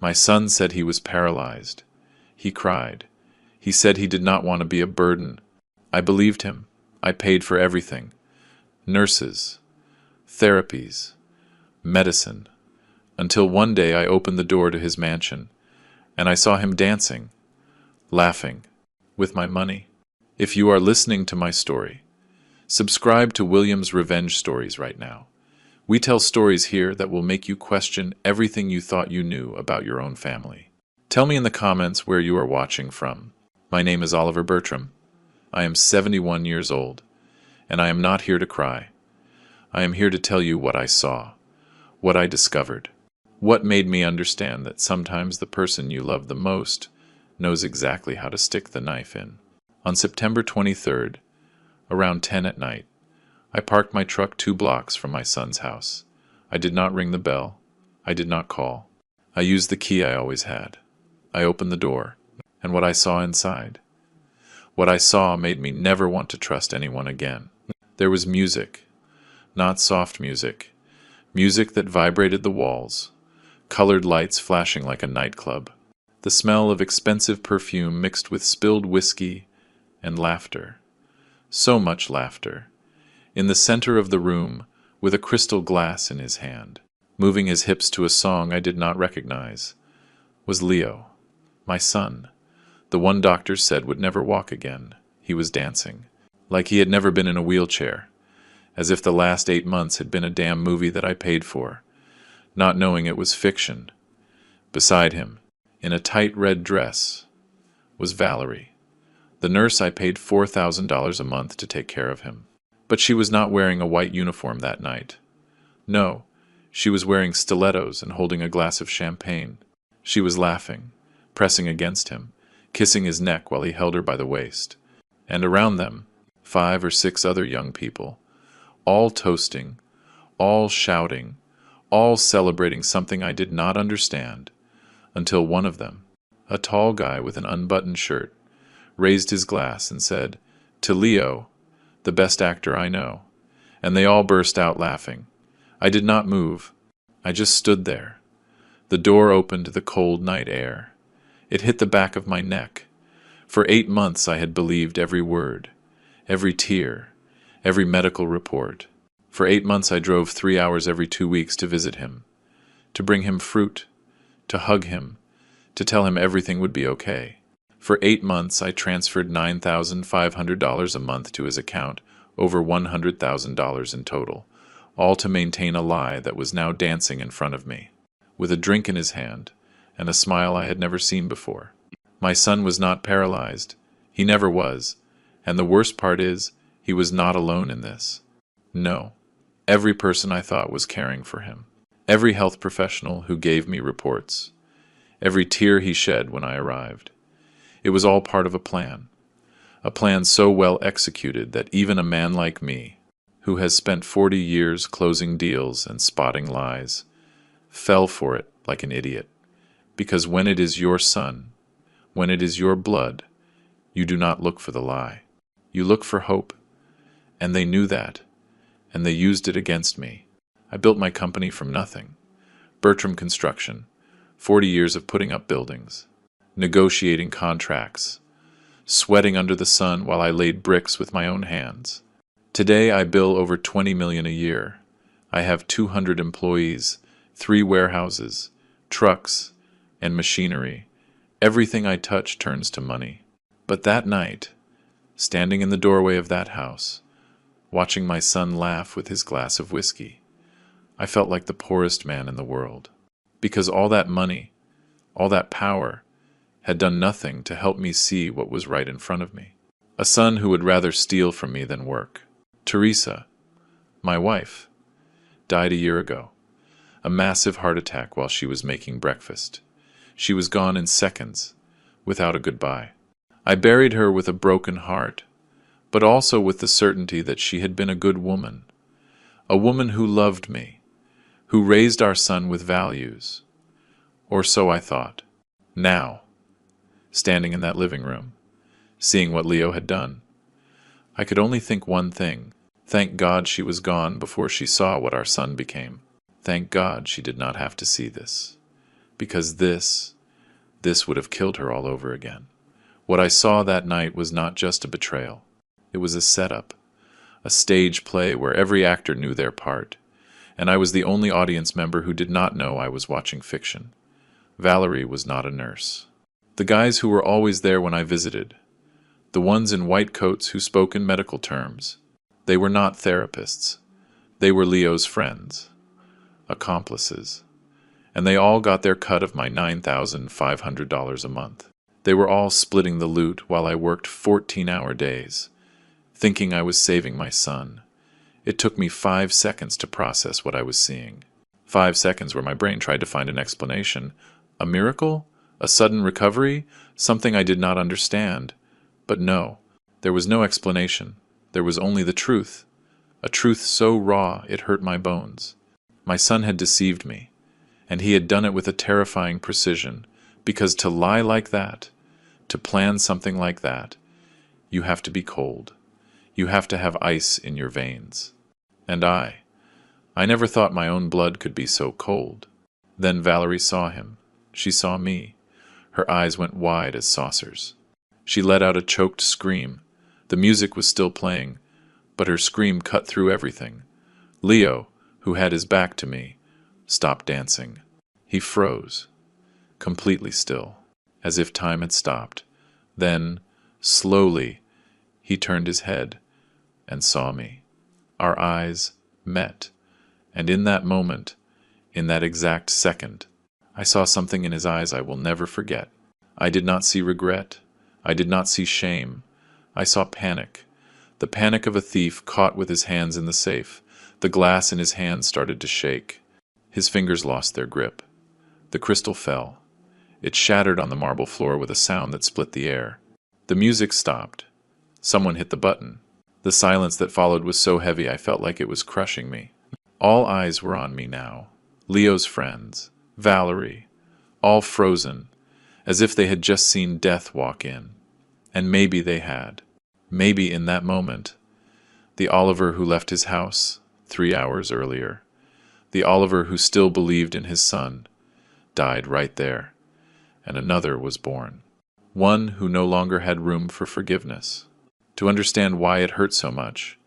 My son said he was paralyzed. He cried. He said he did not want to be a burden. I believed him. I paid for everything. Nurses, therapies, medicine, until one day I opened the door to his mansion, and I saw him dancing, laughing, with my money. If you are listening to my story, subscribe to William's Revenge Stories right now. We tell stories here that will make you question everything you thought you knew about your own family. Tell me in the comments where you are watching from. My name is Oliver Bertram. I am 71 years old, and I am not here to cry. I am here to tell you what I saw, what I discovered, what made me understand that sometimes the person you love the most knows exactly how to stick the knife in. On September 23rd, around 10 at night, I parked my truck 2 blocks from my son's house. I did not ring the bell. I did not call. I used the key I always had. I opened the door, and what I saw inside. What I saw made me never want to trust anyone again. There was music, not soft music, music that vibrated the walls, colored lights flashing like a nightclub, the smell of expensive perfume mixed with spilled whiskey and laughter. So much laughter. In the center of the room, with a crystal glass in his hand, moving his hips to a song I did not recognize, was Leo, my son, the one doctors said would never walk again. He was dancing, like he had never been in a wheelchair, as if the last 8 months had been a damn movie that I paid for, not knowing it was fiction. Beside him, in a tight red dress, was Valerie, the nurse I paid $4,000 a month to take care of him. But she was not wearing a white uniform that night. No, she was wearing stilettos and holding a glass of champagne. She was laughing, pressing against him, kissing his neck while he held her by the waist. And around them, 5 or 6 other young people, all toasting, all shouting, all celebrating something I did not understand, until one of them, a tall guy with an unbuttoned shirt, raised his glass and said, "To Leo, the best actor I know," and they all burst out laughing. I did not move. I just stood there. The door opened to the cold night air. It hit the back of my neck. For 8 months I had believed every word, every tear, every medical report. For 8 months I drove 3 hours every 2 weeks to visit him, to bring him fruit, to hug him, to tell him everything would be okay. For 8 months, I transferred $9,500 a month to his account, over $100,000 in total, all to maintain a lie that was now dancing in front of me, with a drink in his hand and a smile I had never seen before. My son was not paralyzed. He never was. And the worst part is, he was not alone in this. No, every person I thought was caring for him. Every health professional who gave me reports. Every tear he shed when I arrived. It was all part of a plan so well executed that even a man like me, who has spent 40 years closing deals and spotting lies, fell for it like an idiot. Because when it is your son, when it is your blood, you do not look for the lie. You look for hope. And they knew that, and they used it against me. I built my company from nothing. Bertram Construction, 40 years of putting up buildings, negotiating contracts, sweating under the sun while I laid bricks with my own hands. Today I bill over $20 million a year. I have 200 employees, 3 warehouses, trucks, and machinery. Everything I touch turns to money. But that night, standing in the doorway of that house, watching my son laugh with his glass of whiskey, I felt like the poorest man in the world. Because all that money, all that power, had done nothing to help me see what was right in front of me. A son who would rather steal from me than work. Teresa, my wife, died a year ago. A massive heart attack while she was making breakfast. She was gone in seconds, without a goodbye. I buried her with a broken heart, but also with the certainty that she had been a good woman. A woman who loved me, who raised our son with values. Or so I thought. Now, standing in that living room, seeing what Leo had done, I could only think one thing. Thank God she was gone before she saw what our son became. Thank God she did not have to see this. because this would have killed her all over again. What I saw that night was not just a betrayal. It was a setup, a stage play where every actor knew their part, and I was the only audience member who did not know I was watching fiction. Valerie was not a nurse. The guys who were always there when I visited, the ones in white coats who spoke in medical terms, they were not therapists. They were Leo's friends, accomplices, and they all got their cut of my $9,500 a month. They were all splitting the loot while I worked 14-hour days, thinking I was saving my son. It took me 5 seconds to process what I was seeing. 5 seconds where my brain tried to find an explanation. A miracle? A sudden recovery? Something I did not understand. But no, there was no explanation. There was only the truth. A truth so raw it hurt my bones. My son had deceived me, and he had done it with a terrifying precision, because to lie like that, to plan something like that, you have to be cold. You have to have ice in your veins. And I never thought my own blood could be so cold. Then Valerie saw him. She saw me. Her eyes went wide as saucers. She let out a choked scream. The music was still playing, but her scream cut through everything. Leo, who had his back to me, stopped dancing. He froze, completely still, as if time had stopped. Then, slowly, he turned his head and saw me. Our eyes met, and in that moment, in that exact second, I saw something in his eyes I will never forget. I did not see regret. I did not see shame. I saw panic. The panic of a thief caught with his hands in the safe. The glass in his hand started to shake. His fingers lost their grip. The crystal fell. It shattered on the marble floor with a sound that split the air. The music stopped. Someone hit the button. The silence that followed was so heavy I felt like it was crushing me. All eyes were on me now. Leo's friends, Valerie, all frozen, as if they had just seen death walk in. And maybe they had. Maybe in that moment, the Oliver who left his house 3 hours earlier, the Oliver who still believed in his son, died right there, and another was born. One who no longer had room for forgiveness. To understand why it hurt so much,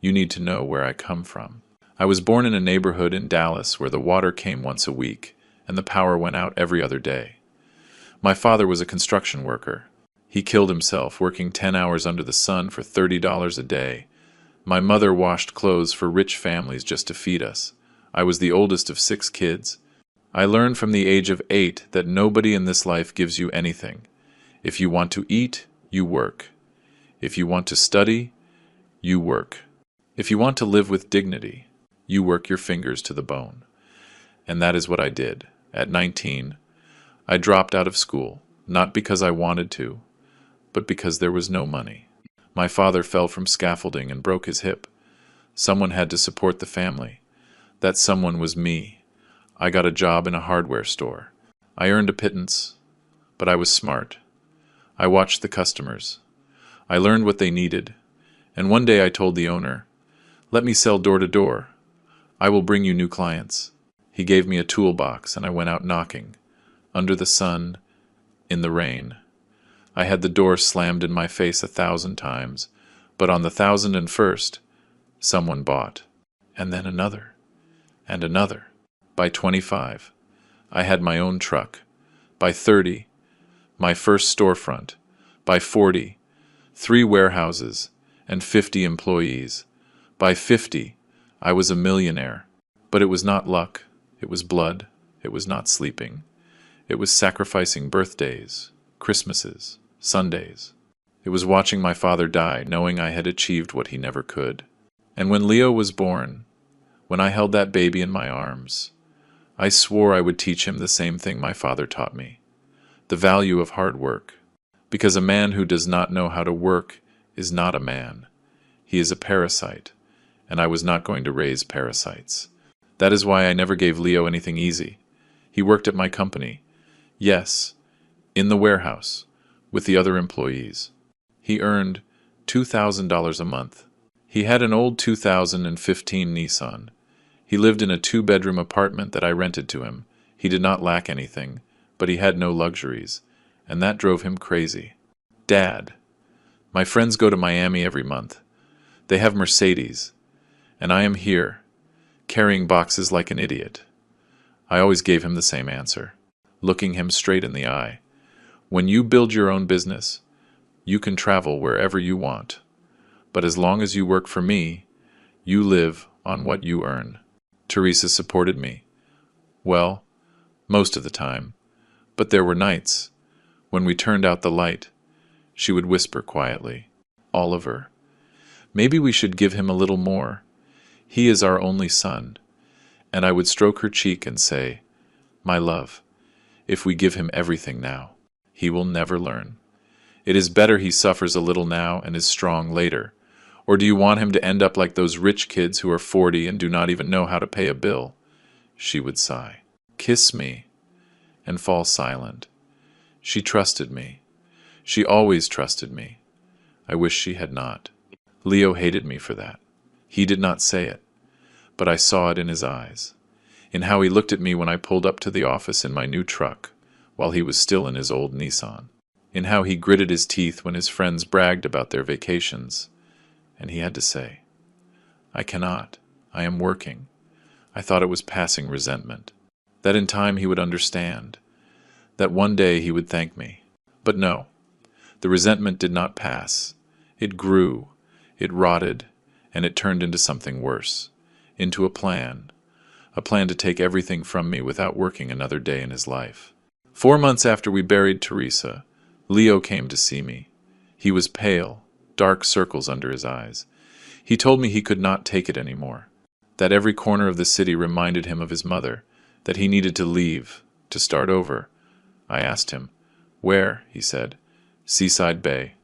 you need to know where I come from. I was born in a neighborhood in Dallas where the water came once a week and the power went out every other day. My father was a construction worker. He killed himself working 10 hours under the sun for $30 a day. My mother washed clothes for rich families just to feed us. I was the oldest of 6 kids. I learned from the age of 8 that nobody in this life gives you anything. If you want to eat, you work. If you want to study, you work. If you want to live with dignity, you work your fingers to the bone. And that is what I did. At 19, I dropped out of school, not because I wanted to, but because there was no money. My father fell from scaffolding and broke his hip. Someone had to support the family. That someone was me. I got a job in a hardware store. I earned a pittance, but I was smart. I watched the customers. I learned what they needed, and one day I told the owner, "Let me sell door to door. I will bring you new clients." He gave me a toolbox, and I went out knocking, under the sun, in the rain. I had the door slammed in my face 1,000 times, but on the 1,001st, someone bought, and then another, and another. By 25, I had my own truck. By 30, my first storefront. By 40, 3 warehouses and 50 employees. By 50, I was a millionaire. But it was not luck. It was blood. It was not sleeping. It was sacrificing birthdays, Christmases, Sundays. It was watching my father die, knowing I had achieved what he never could. And when Leo was born, when I held that baby in my arms, I swore I would teach him the same thing my father taught me, the value of hard work. Because a man who does not know how to work is not a man. He is a parasite, and I was not going to raise parasites. That is why I never gave Leo anything easy. He worked at my company. Yes, in the warehouse, with the other employees. He earned $2,000 a month. He had an old 2015 Nissan. He lived in a 2-bedroom apartment that I rented to him. He did not lack anything, but he had no luxuries, and that drove him crazy. Dad, my friends go to Miami every month. They have Mercedes, and I am here, carrying boxes like an idiot. I always gave him the same answer, looking him straight in the eye. When you build your own business, you can travel wherever you want. But as long as you work for me, you live on what you earn. Teresa supported me. Well, most of the time. But there were nights. When we turned out the light, she would whisper quietly, "Oliver, maybe we should give him a little more. He is our only son." And I would stroke her cheek and say, "My love, if we give him everything now, he will never learn. It is better he suffers a little now and is strong later. Or do you want him to end up like those rich kids who are 40 and do not even know how to pay a bill?" She would sigh, kiss me, and fall silent. She trusted me. She always trusted me. I wish she had not. Leo hated me for that. He did not say it, but I saw it in his eyes, in how he looked at me when I pulled up to the office in my new truck, while he was still in his old Nissan, in how he gritted his teeth when his friends bragged about their vacations, and he had to say, "I cannot. I am working." I thought it was passing resentment, that in time he would understand, that one day he would thank me. But no, the resentment did not pass. It grew, it rotted, and it turned into something worse, into a plan to take everything from me without working another day in his life. 4 months after we buried Teresa, Leo came to see me. He was pale, dark circles under his eyes. He told me he could not take it anymore, that every corner of the city reminded him of his mother, that he needed to leave, to start over. I asked him, "Where?" He said, "Seaside Bay.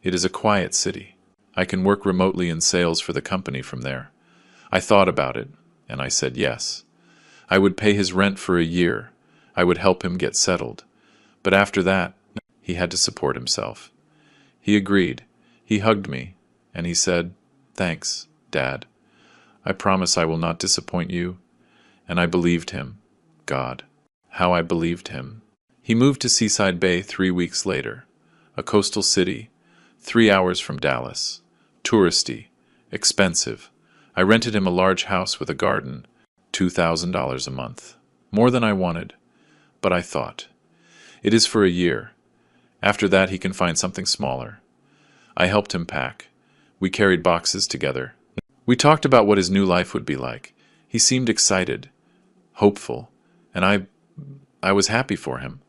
It is a quiet city. I can work remotely in sales for the company from there." I thought about it, and I said yes. I would pay his rent for a year. I would help him get settled. But after that, he had to support himself. He agreed. He hugged me, and he said, "Thanks, Dad. I promise I will not disappoint you." And I believed him. God, how I believed him. He moved to Seaside Bay 3 weeks later, a coastal city, 3 hours from Dallas, touristy, expensive. I rented him a large house with a garden, $2,000 a month, more than I wanted. But I thought, it is for a year. After that he can find something smaller. I helped him pack. We carried boxes together. We talked about what his new life would be like. He seemed excited, hopeful, and I was happy for him.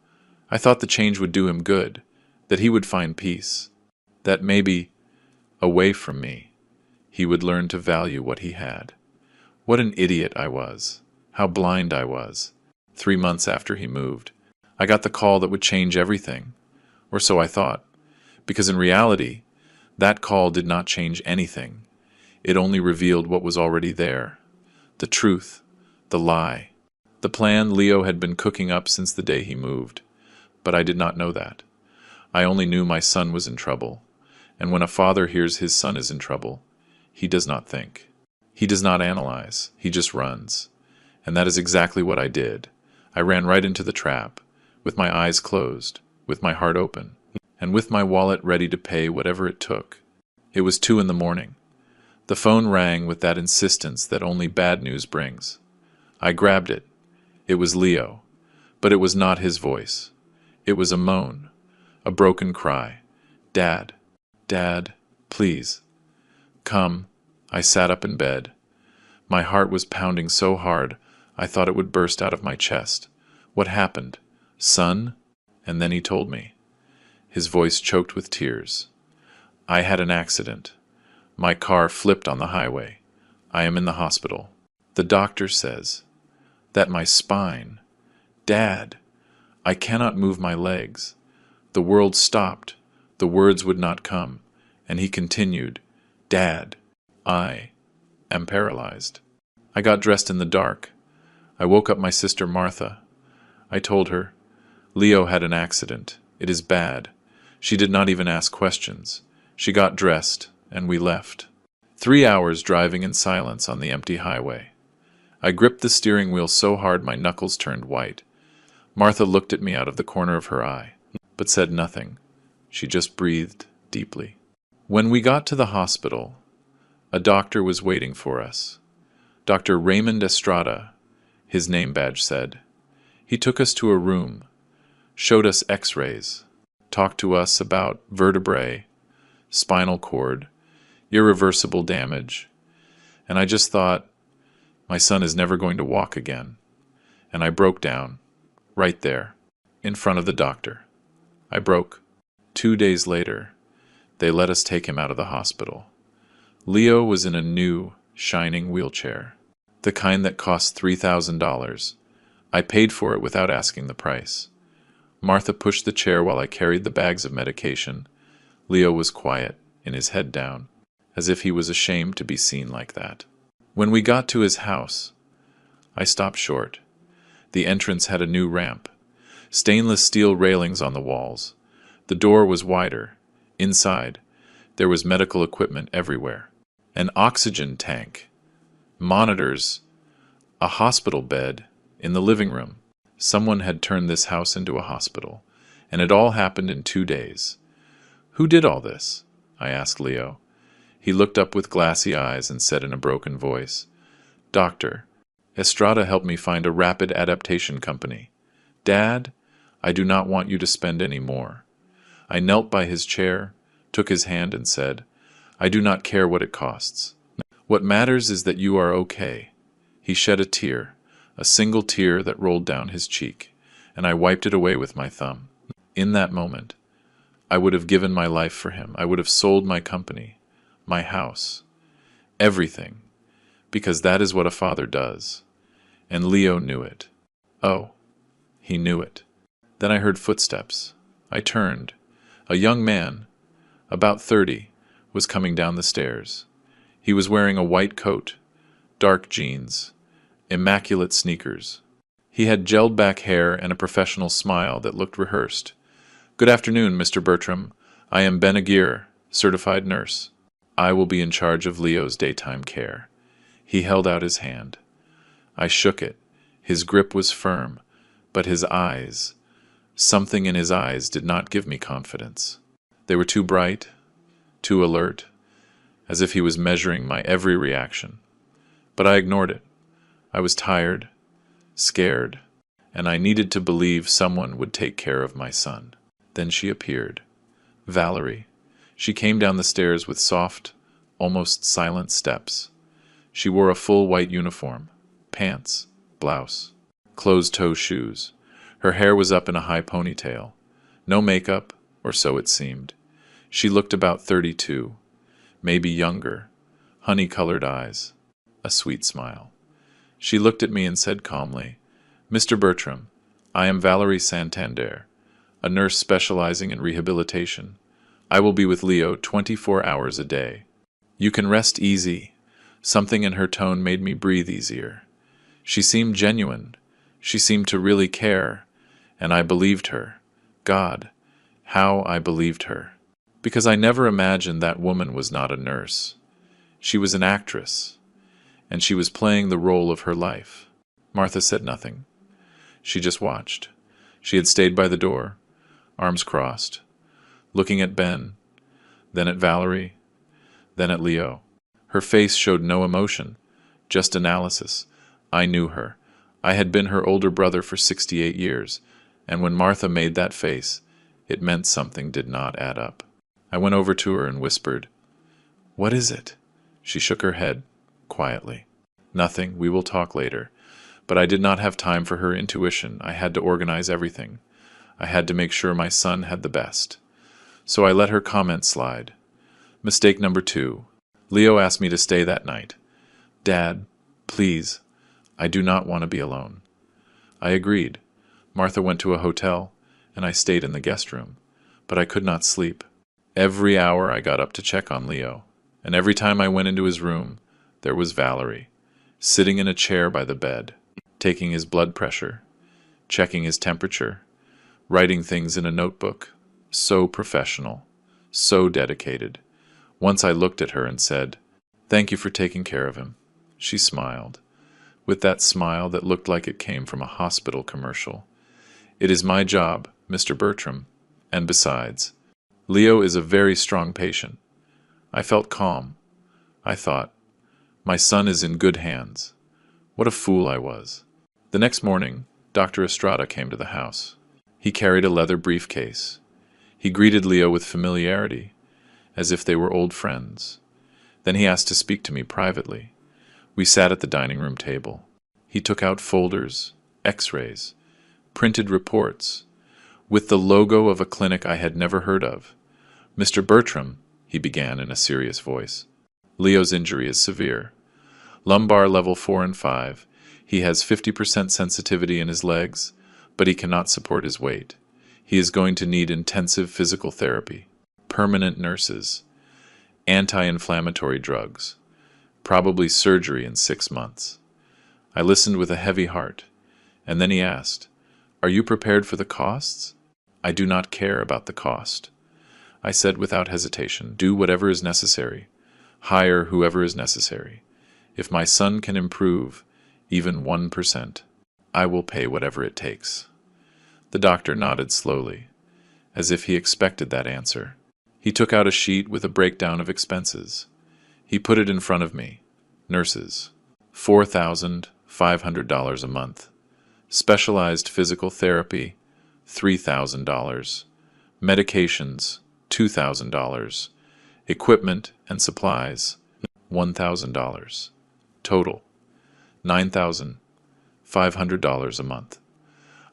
I thought the change would do him good, that he would find peace, that maybe, away from me, he would learn to value what he had. What an idiot I was. How blind I was. 3 months after he moved, I got the call that would change everything, or so I thought, because in reality, that call did not change anything. It only revealed what was already there. The truth, the lie, the plan Leo had been cooking up since the day he moved. But I did not know that. I only knew my son was in trouble, and when a father hears his son is in trouble, he does not think. He does not analyze. He just runs. And that is exactly what I did. I ran right into the trap, with my eyes closed, with my heart open, and with my wallet ready to pay whatever it took. It was 2 in the morning. The phone rang with that insistence that only bad news brings. I grabbed it. It was Leo, but it was not his voice. It was a moan, a broken cry. "Dad, Dad, please, come." I sat up in bed. My heart was pounding so hard I thought it would burst out of my chest. What happened? "Son?" And then he told me. His voice choked with tears. "I had an accident. My car flipped on the highway. I am in the hospital. The doctor says that my spine... Dad, I cannot move my legs. The world stopped. The words would not come." And he continued, "Dad, I am paralyzed." I got dressed in the dark. I woke up my sister Martha. I told her, "Leo had an accident. It is bad." She did not even ask questions. She got dressed, and we left. 3 hours driving in silence on the empty highway. I gripped the steering wheel so hard my knuckles turned white. Martha looked at me out of the corner of her eye, but said nothing. She just breathed deeply. When we got to the hospital, a doctor was waiting for us. Dr. Raymond Estrada, his name badge said. He took us to a room, showed us x-rays, talked to us about vertebrae, spinal cord, irreversible damage, and I just thought, my son is never going to walk again. And I broke down, right there, in front of the doctor. I broke. 2 days later, they let us take him out of the hospital. Leo was in a new, shining wheelchair, the kind that cost $3,000. I paid for it without asking the price. Martha pushed the chair while I carried the bags of medication. Leo was quiet, in his head down, as if he was ashamed to be seen like that. When we got to his house, I stopped short. The entrance had a new ramp, stainless steel railings on the walls. The door was wider. Inside, there was medical equipment everywhere. An oxygen tank, monitors, a hospital bed in the living room. Someone had turned this house into a hospital, and it all happened in 2 days. Who did all this? I asked Leo. He looked up with glassy eyes and said in a broken voice, Doctor, Estrada helped me find a rapid adaptation company. Dad, I do not want you to spend any more. I knelt by his chair, took his hand and said, I do not care what it costs. What matters is that you are okay. He shed a tear, a single tear that rolled down his cheek, and I wiped it away with my thumb. In that moment, I would have given my life for him. I would have sold my company, my house, everything, because that is what a father does. And Leo knew it. Oh, he knew it. Then I heard footsteps. I turned. A young man, about 30, was coming down the stairs. He was wearing a white coat, dark jeans, immaculate sneakers. He had gelled back hair and a professional smile that looked rehearsed. Good afternoon, Mr. Bertram. I am Ben Aguirre, certified nurse. I will be in charge of Leo's daytime care. He held out his hand. I shook it. His grip was firm, but his eyes, something in his eyes did not give me confidence. They were too bright, too alert, as if he was measuring my every reaction. But I ignored it. I was tired, scared, and I needed to believe someone would take care of my son. Then she appeared. Valerie. She came down the stairs with soft, almost silent steps. She wore a full white uniform, pants, blouse, closed-toe shoes. Her hair was up in a high ponytail. No makeup, or so it seemed. She looked about 32, maybe younger, honey-colored eyes, a sweet smile. She looked at me and said calmly, Mr. Bertram, I am Valerie Santander, a nurse specializing in rehabilitation. I will be with Leo 24 hours a day. You can rest easy. Something in her tone made me breathe easier. She seemed genuine. She seemed to really care, and I believed her. God, how I believed her. Because I never imagined that woman was not a nurse. She was an actress, and she was playing the role of her life. Martha said nothing. She just watched. She had stayed by the door, arms crossed, looking at Ben, then at Valerie, then at Leo. Her face showed no emotion, just analysis. I knew her. I had been her older brother for 68 years, and when Martha made that face, it meant something did not add up. I went over to her and whispered, What is it? She shook her head, quietly. Nothing, we will talk later. But I did not have time for her intuition. I had to organize everything. I had to make sure my son had the best. So I let her comment slide. Mistake number 2. Leo asked me to stay that night. Dad, please, I do not want to be alone. I agreed. Martha went to a hotel, and I stayed in the guest room. But I could not sleep. Every hour I got up to check on Leo, and every time I went into his room, there was Valerie, sitting in a chair by the bed, taking his blood pressure, checking his temperature, writing things in a notebook. So professional, so dedicated. Once I looked at her and said, Thank you for taking care of him. She smiled, with that smile that looked like it came from a hospital commercial. It is my job, Mr. Bertram. And besides, Leo is a very strong patient. I felt calm. I thought, my son is in good hands. What a fool I was. The next morning, Dr. Estrada came to the house. He carried a leather briefcase. He greeted Leo with familiarity, as if they were old friends. Then he asked to speak to me privately. We sat at the dining room table. He took out folders, x-rays, printed reports, with the logo of a clinic I had never heard of. Mr. Bertram, he began in a serious voice, Leo's injury is severe. Lumbar level 4 and 5. He has 50% sensitivity in his legs, but he cannot support his weight. He is going to need intensive physical therapy, permanent nurses, anti-inflammatory drugs, probably surgery in 6 months. I listened with a heavy heart, and then he asked, "Are you prepared for the costs?" "I do not care about the cost," I said without hesitation. "Do whatever is necessary. Hire whoever is necessary. If my son can improve even 1%, I will pay whatever it takes." The doctor nodded slowly, as if he expected that answer. He took out a sheet with a breakdown of expenses. He put it in front of me. Nurses, $4,500 a month. Specialized physical therapy, $3,000. Medications, $2,000. Equipment and supplies, $1,000. Total, $9,500 a month.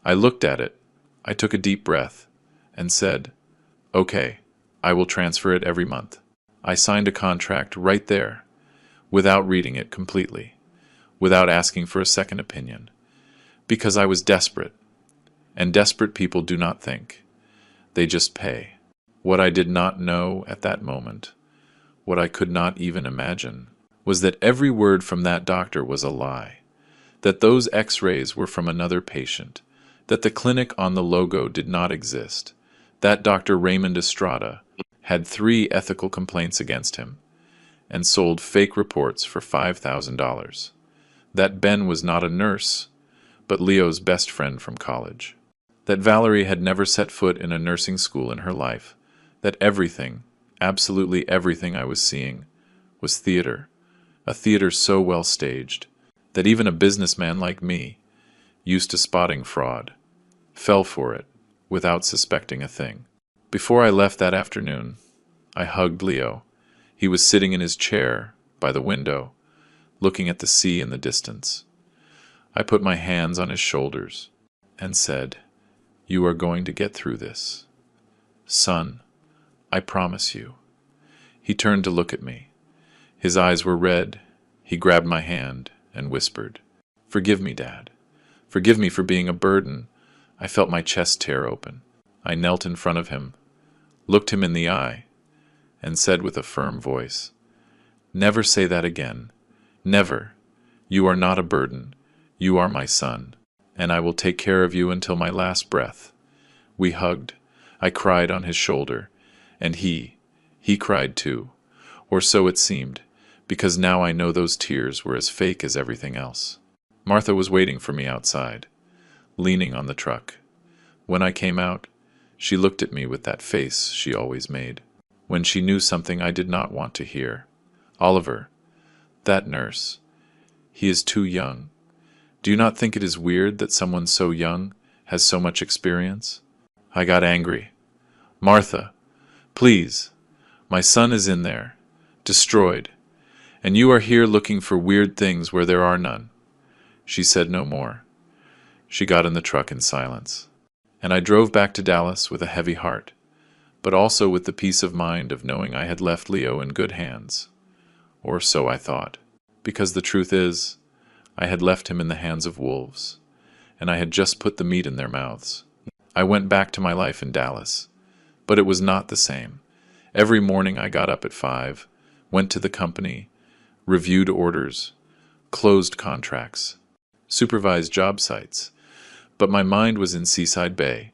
I looked at it. I took a deep breath and said, "Okay, I will transfer it every month." I signed a contract right there, without reading it completely, without asking for a second opinion, because I was desperate, and desperate people do not think. They just pay. What I did not know at that moment, what I could not even imagine, was that every word from that doctor was a lie, that those x-rays were from another patient, that the clinic on the logo did not exist, that Dr. Raymond Estrada had 3 ethical complaints against him, and sold fake reports for $5,000, that Ben was not a nurse, but Leo's best friend from college, that Valerie had never set foot in a nursing school in her life, that everything, absolutely everything I was seeing, was theater, a theater so well staged, that even a businessman like me, used to spotting fraud, fell for it without suspecting a thing. Before I left that afternoon, I hugged Leo. He was sitting in his chair by the window, looking at the sea in the distance. I put my hands on his shoulders and said, "You are going to get through this. Son, I promise you." He turned to look at me. His eyes were red. He grabbed my hand and whispered, "Forgive me, Dad. Forgive me for being a burden." I felt my chest tear open. I knelt in front of him, looked him in the eye, and said with a firm voice, "Never say that again. Never. You are not a burden. You are my son, and I will take care of you until my last breath." We hugged. I cried on his shoulder, and he cried too, or so it seemed, because now I know those tears were as fake as everything else. Martha was waiting for me outside, leaning on the truck. When I came out, she looked at me with that face she always made, when she knew something I did not want to hear. "Oliver, that nurse, he is too young. Do you not think it is weird that someone so young has so much experience?" I got angry. "Martha, please, my son is in there, destroyed, and you are here looking for weird things where there are none." She said no more. She got in the truck in silence, and I drove back to Dallas with a heavy heart, but also with the peace of mind of knowing I had left Leo in good hands. Or so I thought, because the truth is, I had left him in the hands of wolves, and I had just put the meat in their mouths. I went back to my life in Dallas, but it was not the same. Every morning I got up at 5, went to the company, reviewed orders, closed contracts, supervised job sites, but my mind was in Seaside Bay.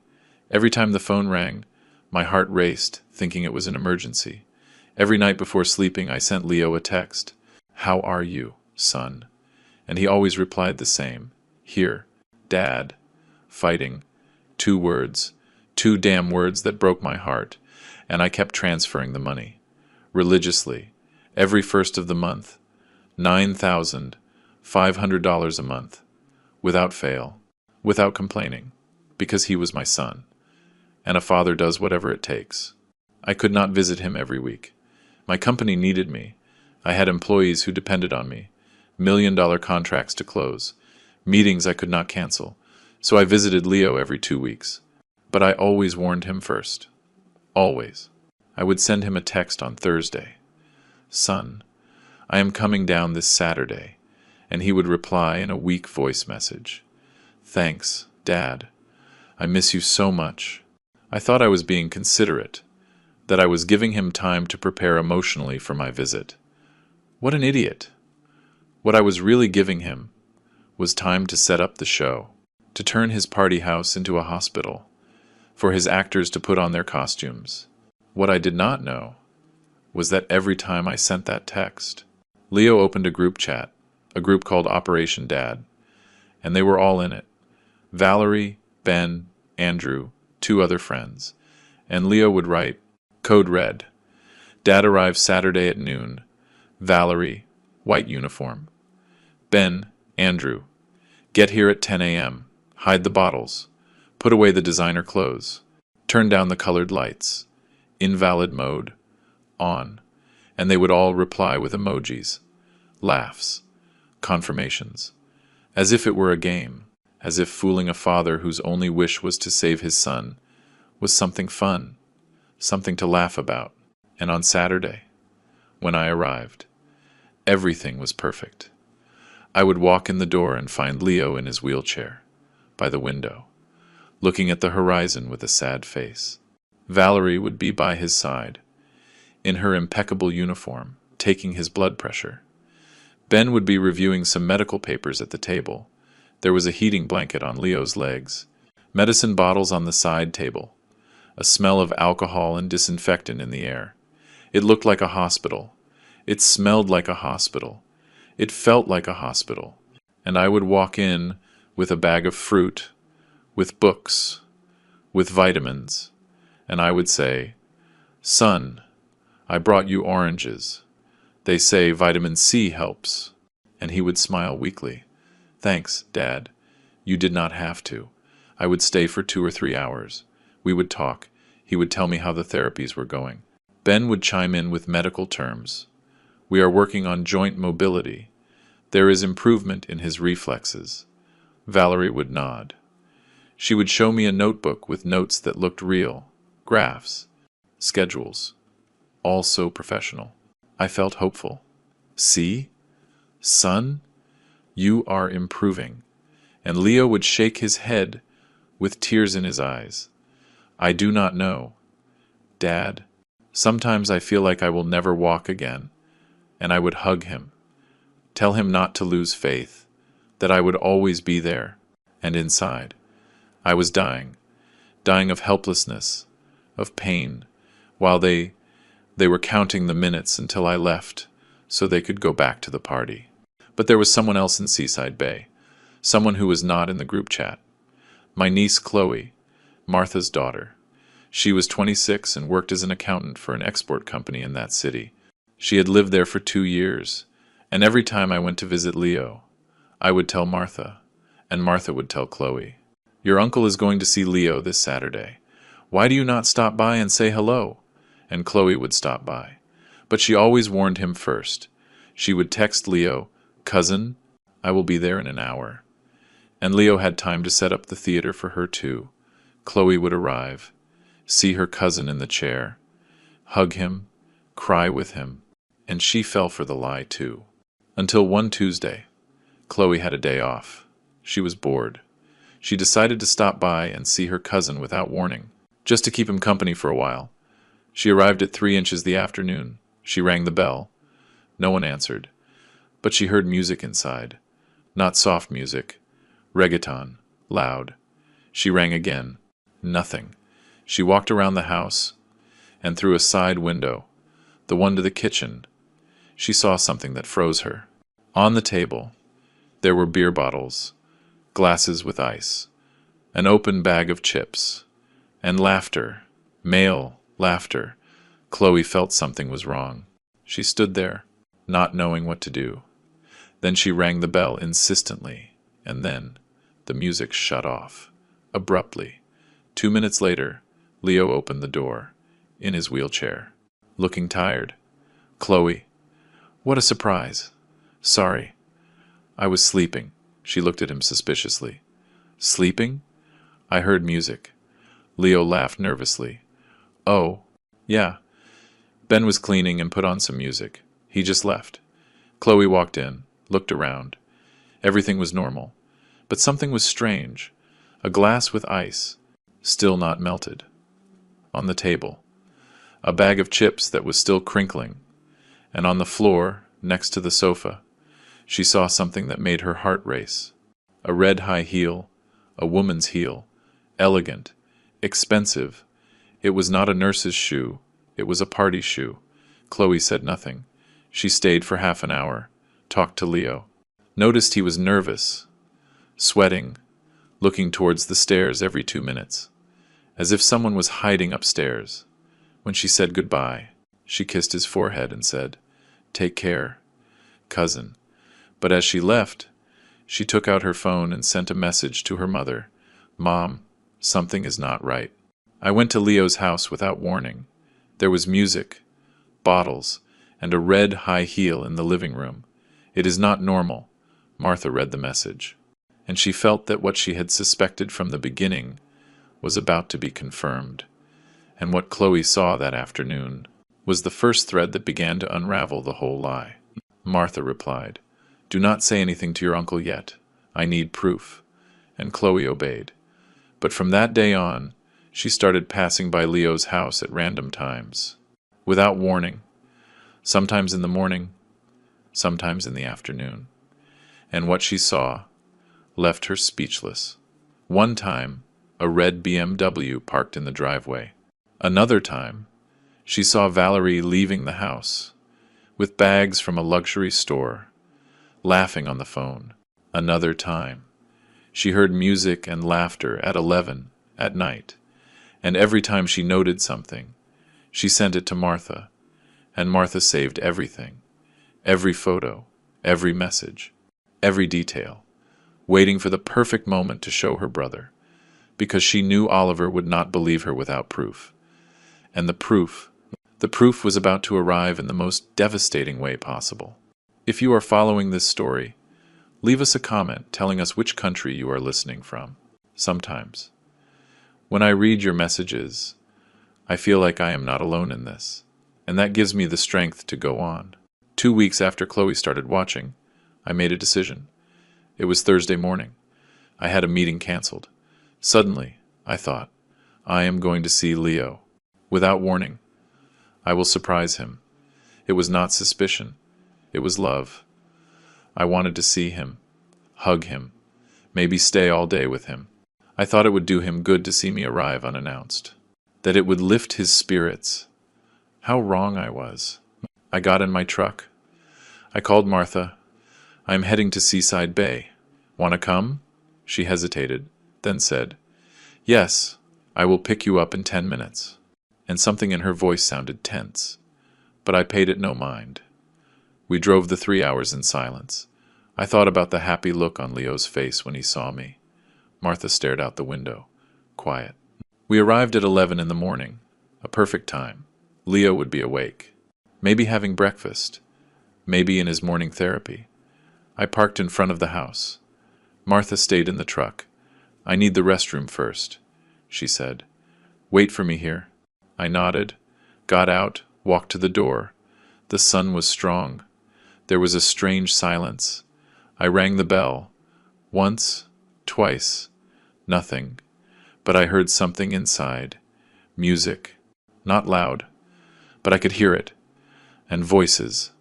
Every time the phone rang, my heart raced, thinking it was an emergency. Every night before sleeping, I sent Leo a text, "How are you, son?" And he always replied the same, "Here, Dad, fighting, 2 words, 2 damn words that broke my heart, and I kept transferring the money. Religiously, every first of the month, $9,500 a month, without fail, without complaining, because he was my son, and a father does whatever it takes. I could not visit him every week. My company needed me. I had employees who depended on me, $1 million contracts to close, meetings I could not cancel, so I visited Leo every 2 weeks. But I always warned him first. Always. I would send him a text on Thursday. "Son, I am coming down this Saturday," and he would reply in a weak voice message. "Thanks, Dad. I miss you so much." I thought I was being considerate, that I was giving him time to prepare emotionally for my visit. What an idiot! What I was really giving him was time to set up the show, to turn his party house into a hospital, for his actors to put on their costumes. What I did not know was that every time I sent that text, Leo opened a group chat, a group called Operation Dad, and they were all in it. Valerie, Ben, Andrew, 2 other friends, and Leo would write, "Code Red. Dad arrives Saturday at noon. Valerie, white uniform. Ben, Andrew, get here at 10 a.m. Hide the bottles. Put away the designer clothes. Turn down the colored lights. Invalid mode. On." And they would all reply with emojis, laughs, confirmations, as if it were a game, as if fooling a father whose only wish was to save his son was something fun, something to laugh about. And on Saturday, when I arrived, everything was perfect. I would walk in the door and find Leo in his wheelchair, by the window, looking at the horizon with a sad face. Valerie would be by his side, in her impeccable uniform, taking his blood pressure. Ben would be reviewing some medical papers at the table. There was a heating blanket on Leo's legs, medicine bottles on the side table, a smell of alcohol and disinfectant in the air. It looked like a hospital. It smelled like a hospital. It felt like a hospital. And I would walk in with a bag of fruit, with books, with vitamins, and I would say, "Son, I brought you oranges. They say vitamin C helps." And he would smile weakly. "Thanks, Dad. You did not have to." I would stay for 2 or 3 hours. We would talk. He would tell me how the therapies were going. Ben would chime in with medical terms. "We are working on joint mobility. There is improvement in his reflexes." Valerie would nod. She would show me a notebook with notes that looked real, graphs, schedules, all so professional. I felt hopeful. "See? Son, you are improving." And Leo would shake his head with tears in his eyes. "I do not know. Dad, sometimes I feel like I will never walk again." And I would hug him, tell him not to lose faith, that I would always be there. And inside, I was dying of helplessness, of pain, while they were counting the minutes until I left so they could go back to the party. But there was someone else in Seaside Bay, someone who was not in the group chat. My niece Chloe, Martha's daughter. She was 26 and worked as an accountant for an export company in that city. She had lived there for 2 years, and every time I went to visit Leo, I would tell Martha, and Martha would tell Chloe, "Your uncle is going to see Leo this Saturday. Why do you not stop by and say hello?" And Chloe would stop by. But she always warned him first. She would text Leo, "Cousin, I will be there in an hour." And Leo had time to set up the theater for her too. Chloe would arrive, see her cousin in the chair, hug him, cry with him, and she fell for the lie too. Until one Tuesday, Chloe had a day off. She was bored. She decided to stop by and see her cousin without warning, just to keep him company for a while. She arrived at 3 inches the afternoon. She rang the bell. No one answered, but she heard music inside. Not soft music, reggaeton, loud. She rang again. Nothing. She walked around the house, and through a side window, the one to the kitchen, she saw something that froze her. On the table, there were beer bottles, glasses with ice, An open bag of chips. And laughter. Male laughter. Chloe felt something was wrong. She stood there, not knowing what to do. Then she rang the bell insistently, and then the music shut off, abruptly. 2 minutes later, Leo opened the door, in his wheelchair, looking tired. Chloe, what a surprise. Sorry, I was sleeping. She looked at him suspiciously. Sleeping? I heard music. Leo laughed nervously. Oh, yeah. Ben was cleaning and put on some music. He just left. Chloe walked in, looked around. Everything was normal. But something was strange. A glass with ice, still not melted. On the table. A bag of chips that was still crinkling. And on the floor, next to the sofa, she saw something that made her heart race. A red high heel, a woman's heel, elegant, expensive. It was not a nurse's shoe, it was a party shoe. Chloe said nothing. She stayed for half an hour, talked to Leo. Noticed he was nervous, sweating, looking towards the stairs every 2 minutes, as if someone was hiding upstairs. When she said goodbye, she kissed his forehead and said, "Take care, cousin." But as she left, she took out her phone and sent a message to her mother. "Mom, something is not right." I went to Leo's house without warning. There was music, bottles, and a red high heel in the living room. "It is not normal," Martha read the message, and she felt that what she had suspected from the beginning was about to be confirmed. And what Chloe saw that afternoon was the first thread that began to unravel the whole lie. Martha replied, "Do not say anything to your uncle yet. I need proof." And Chloe obeyed. But from that day on, she started passing by Leo's house at random times, without warning, sometimes in the morning, sometimes in the afternoon. And what she saw left her speechless. One time, a red BMW parked in the driveway. Another time, she saw Valerie leaving the house, with bags from a luxury store, laughing on the phone. Another time, she heard music and laughter at 11 at night, and every time she noted something, she sent it to Martha, and Martha saved everything, every photo, every message, every detail, waiting for the perfect moment to show her brother, because she knew Oliver would not believe her without proof. And the proof was about to arrive in the most devastating way possible. If you are following this story, leave us a comment telling us which country you are listening from. Sometimes, when I read your messages, I feel like I am not alone in this, and that gives me the strength to go on. 2 weeks after Chloe started watching, I made a decision. It was Thursday morning. I had a meeting canceled. Suddenly, I thought, I am going to see Leo. Without warning. I will surprise him. It was not suspicion. It was love. I wanted to see him, hug him, maybe stay all day with him. I thought it would do him good to see me arrive unannounced, that it would lift his spirits. How wrong I was. I got in my truck. I called Martha. I am heading to Seaside Bay. Want to come? She hesitated, then said, "Yes, I will pick you up in 10 minutes." And something in her voice sounded tense, but I paid it no mind. We drove the 3 hours in silence. I thought about the happy look on Leo's face when he saw me. Martha stared out the window, quiet. We arrived at 11 in the morning, a perfect time. Leo would be awake, maybe having breakfast, maybe in his morning therapy. I parked in front of the house. Martha stayed in the truck. "I need the restroom first," she said. "Wait for me here." I nodded, got out, walked to the door. The sun was strong. There was a strange silence. I rang the bell. Once, twice, nothing. But I heard something inside. Music. Not loud, but I could hear it. And voices.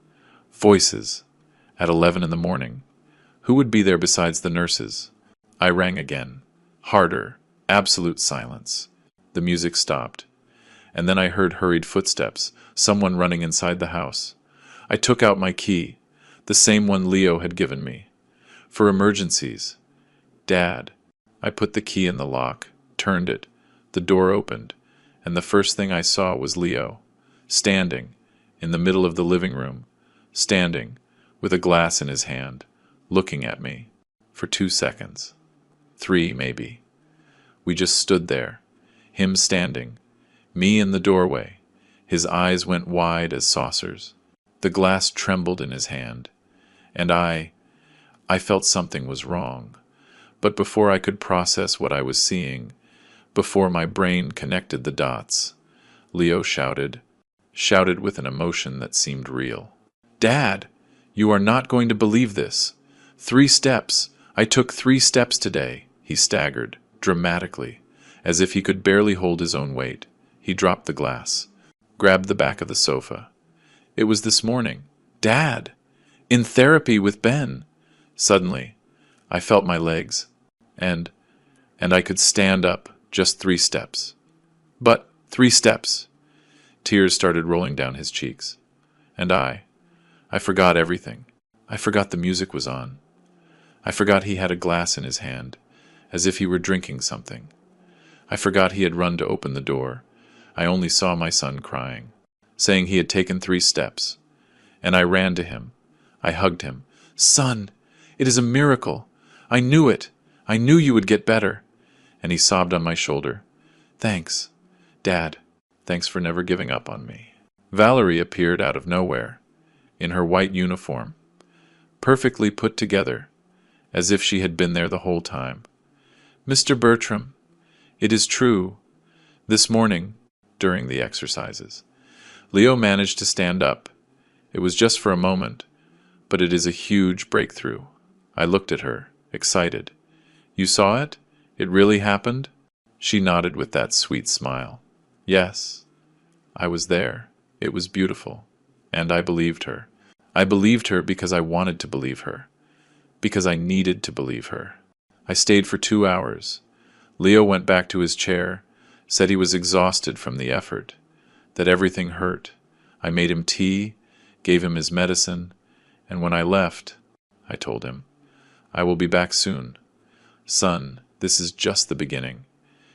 Voices. At 11 in the morning. Who would be there besides the nurses? I rang again. Harder. Absolute silence. The music stopped. And then I heard hurried footsteps, someone running inside the house. I took out my key, the same one Leo had given me. For emergencies. Dad. I put the key in the lock, turned it, the door opened, and the first thing I saw was Leo, standing, in the middle of the living room, standing, with a glass in his hand, looking at me, for 2 seconds. 3, maybe. We just stood there, him standing, me in the doorway. His eyes went wide as saucers. The glass trembled in his hand, and I felt something was wrong. But before I could process what I was seeing, before my brain connected the dots, Leo shouted with an emotion that seemed real. "Dad, you are not going to believe this. 3 steps. I took 3 steps today." He staggered, dramatically, as if he could barely hold his own weight. He dropped the glass, grabbed the back of the sofa. "It was this morning. Dad! In therapy with Ben." Suddenly, I felt my legs, and I could stand up just 3 steps. But 3 steps. Tears started rolling down his cheeks. And I forgot everything. I forgot the music was on. I forgot he had a glass in his hand, as if he were drinking something. I forgot he had run to open the door. I only saw my son crying, saying he had taken 3 steps. And I ran to him. I hugged him. "Son, it is a miracle. I knew it. I knew you would get better." And he sobbed on my shoulder. "Thanks, Dad. Thanks for never giving up on me." Valerie appeared out of nowhere, in her white uniform, perfectly put together, as if she had been there the whole time. "Mr. Bertram, it is true. This morning, during the exercises, Leo managed to stand up. It was just for a moment, but it is a huge breakthrough." I looked at her, excited. "You saw it? It really happened?" She nodded with that sweet smile. "Yes, I was there. It was beautiful." And I believed her. I believed her because I wanted to believe her, because I needed to believe her. I stayed for 2 hours. Leo went back to his chair, said he was exhausted from the effort, that everything hurt. I made him tea, gave him his medicine, and when I left, I told him, "I will be back soon. Son, this is just the beginning."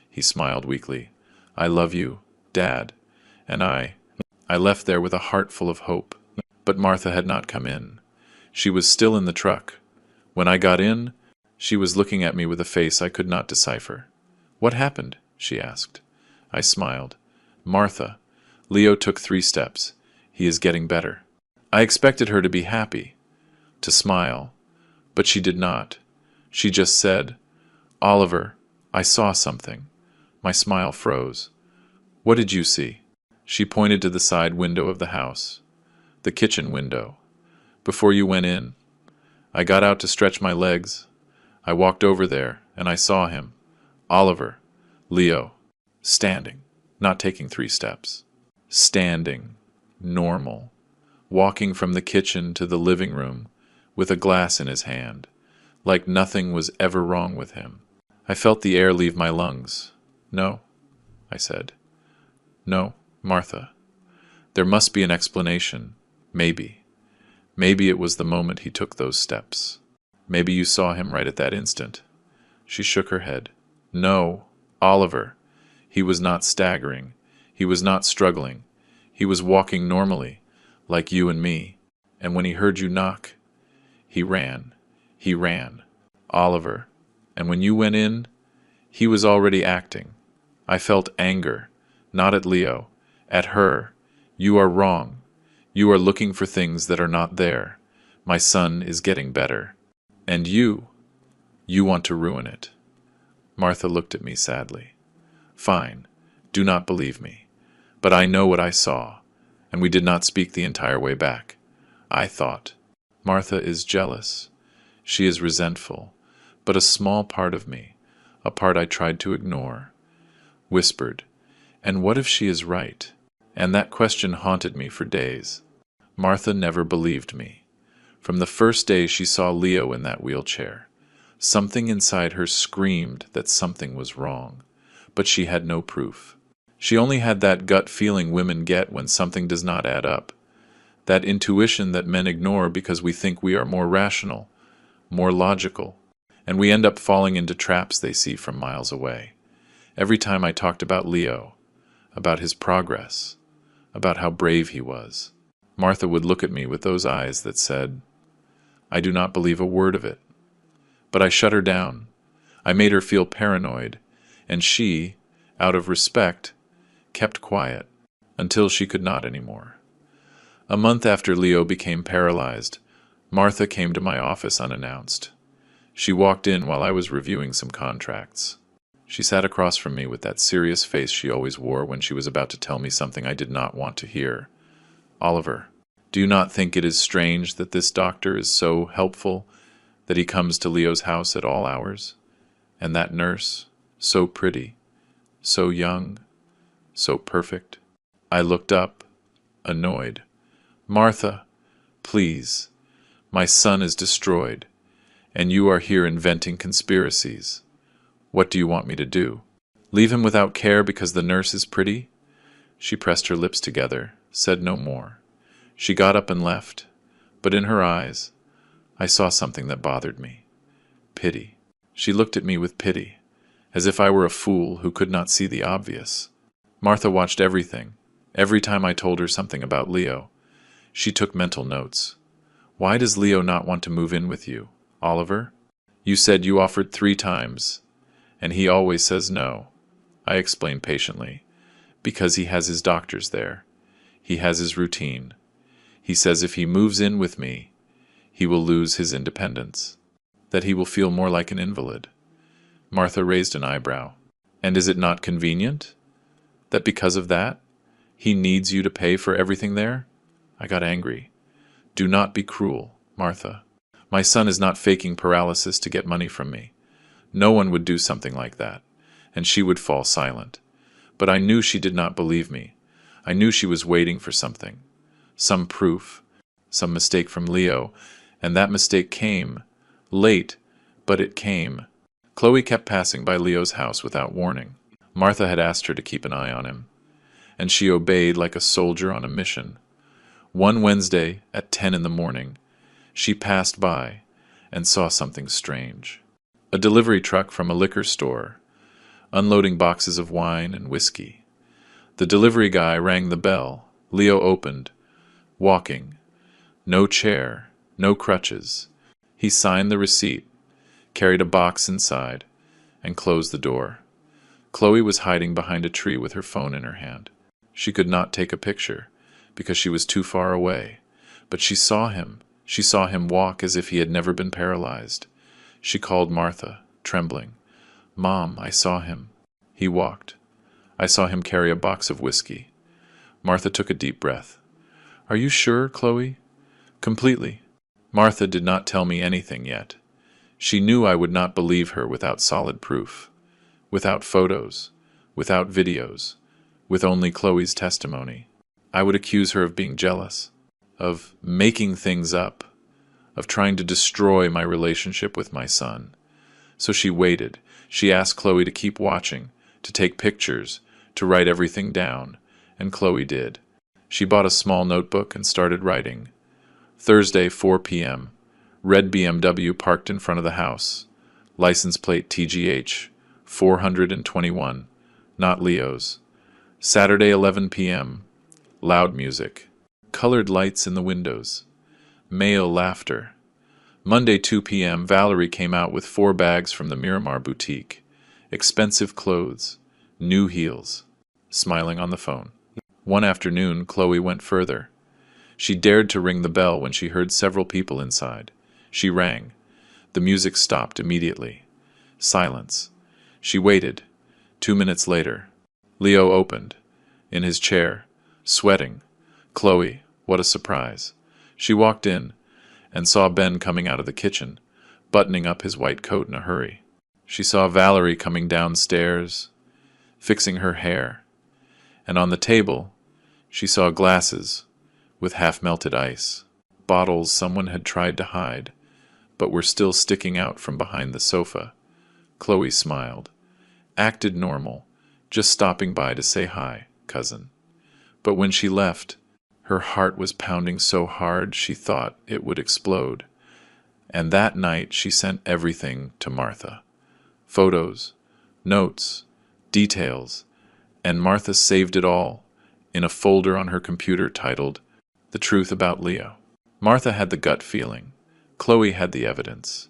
He smiled weakly. "I love you, Dad." And I left there with a heart full of hope. But Martha had not come in. She was still in the truck. When I got in, she was looking at me with a face I could not decipher. "What happened?" she asked. I smiled. "Martha, Leo took 3 steps. He is getting better." I expected her to be happy, to smile, but she did not. She just said, "Oliver, I saw something." My smile froze. "What did you see?" She pointed to the side window of the house, the kitchen window. "Before you went in, I got out to stretch my legs. I walked over there, and I saw him, Oliver, Leo, standing, not taking 3 steps. Standing, normal, walking from the kitchen to the living room with a glass in his hand, like nothing was ever wrong with him. I felt the air leave my lungs. "No," I said. "No, Martha. There must be an explanation. Maybe. Maybe it was the moment he took those steps. Maybe you saw him right at that instant." She shook her head. "No, Oliver. He was not staggering. He was not struggling. He was walking normally, like you and me. And when he heard you knock, he ran. He ran. Oliver. And when you went in, he was already acting. I felt anger, not at Leo, at her. You are wrong. You are looking for things that are not there. My son is getting better. And you want to ruin it." Martha looked at me sadly. "Fine. Do not believe me. But I know what I saw, and we did not speak the entire way back. I thought, Martha is jealous. She is resentful. But a small part of me, a part I tried to ignore, whispered, and what if she is right? And that question haunted me for days. Martha never believed me. From the first day she saw Leo in that wheelchair, something inside her screamed that something was wrong, but she had no proof. She only had that gut feeling women get when something does not add up, that intuition that men ignore because we think we are more rational, more logical. and we end up falling into traps they see from miles away. Every time I talked about Leo, about his progress, about how brave he was, Martha would look at me with those eyes that said, "I do not believe a word of it." But I shut her down. I made her feel paranoid, and she, out of respect, kept quiet until she could not anymore. A month after Leo became paralyzed, Martha came to my office unannounced. She walked in while I was reviewing some contracts. She sat across from me with that serious face she always wore when she was about to tell me something I did not want to hear. "Oliver, do you not think it is strange that this doctor is so helpful, that he comes to Leo's house at all hours? And that nurse, so pretty, so young, so perfect?" I looked up, annoyed. "Martha, please. My son is destroyed, and you are here inventing conspiracies. What do you want me to do? Leave him without care because the nurse is pretty?" She pressed her lips together, said no more. She got up and left, but in her eyes, I saw something that bothered me. Pity. She looked at me with pity, as if I were a fool who could not see the obvious. Martha watched everything. Every time I told her something about Leo, she took mental notes. "Why does Leo not want to move in with you, Oliver? You said you offered 3 times, and he always says no." I explained patiently. "Because he has his doctors there. He has his routine. He says if he moves in with me, he will lose his independence, that he will feel more like an invalid." Martha raised an eyebrow. "And is it not convenient? That because of that, he needs you to pay for everything there?" I got angry. "Do not be cruel, Martha. My son is not faking paralysis to get money from me. No one would do something like that." And she would fall silent. But I knew she did not believe me. I knew she was waiting for something. Some proof, some mistake from Leo, and that mistake came. Late, but it came. Chloe kept passing by Leo's house without warning. Martha had asked her to keep an eye on him, and she obeyed like a soldier on a mission. One Wednesday at 10 in the morning, she passed by and saw something strange. A delivery truck from a liquor store, unloading boxes of wine and whiskey. The delivery guy rang the bell. Leo opened, walking. No chair, no crutches. He signed the receipt, carried a box inside, and closed the door. Chloe was hiding behind a tree with her phone in her hand. She could not take a picture, because she was too far away. But she saw him. She saw him walk as if he had never been paralyzed. She called Martha, trembling. "Mom, I saw him." He walked. I saw him carry a box of whiskey. Martha took a deep breath. "Are you sure, Chloe?" "Completely." Martha did not tell me anything yet. She knew I would not believe her without solid proof, without photos, without videos, with only Chloe's testimony. I would accuse her of being jealous, of making things up, of trying to destroy my relationship with my son. So she waited. She asked Chloe to keep watching, to take pictures, to write everything down, and Chloe did. She bought a small notebook and started writing. Thursday, 4 p.m. Red BMW parked in front of the house. License plate TGH 421, not Leo's. Saturday, 11 p.m. Loud music. Colored lights in the windows. Male laughter. Monday, 2 p.m. Valerie came out with 4 bags from the Miramar boutique. Expensive clothes. New heels. Smiling on the phone. One afternoon, Chloe went further. She dared to ring the bell when she heard several people inside. She rang. The music stopped immediately. Silence. She waited. 2 minutes later, Leo opened, in his chair, sweating. Chloe, what a surprise. She walked in and saw Ben coming out of the kitchen, buttoning up his white coat in a hurry. She saw Valerie coming downstairs, fixing her hair, and on the table she saw glasses with half-melted ice, bottles someone had tried to hide, but were still sticking out from behind the sofa. Chloe smiled, acted normal, just stopping by to say hi, cousin. But when she left, her heart was pounding so hard she thought it would explode. And that night she sent everything to Martha. Photos, notes, details, and Martha saved it all in a folder on her computer titled The Truth About Leo. Martha had the gut feeling. Chloe had the evidence.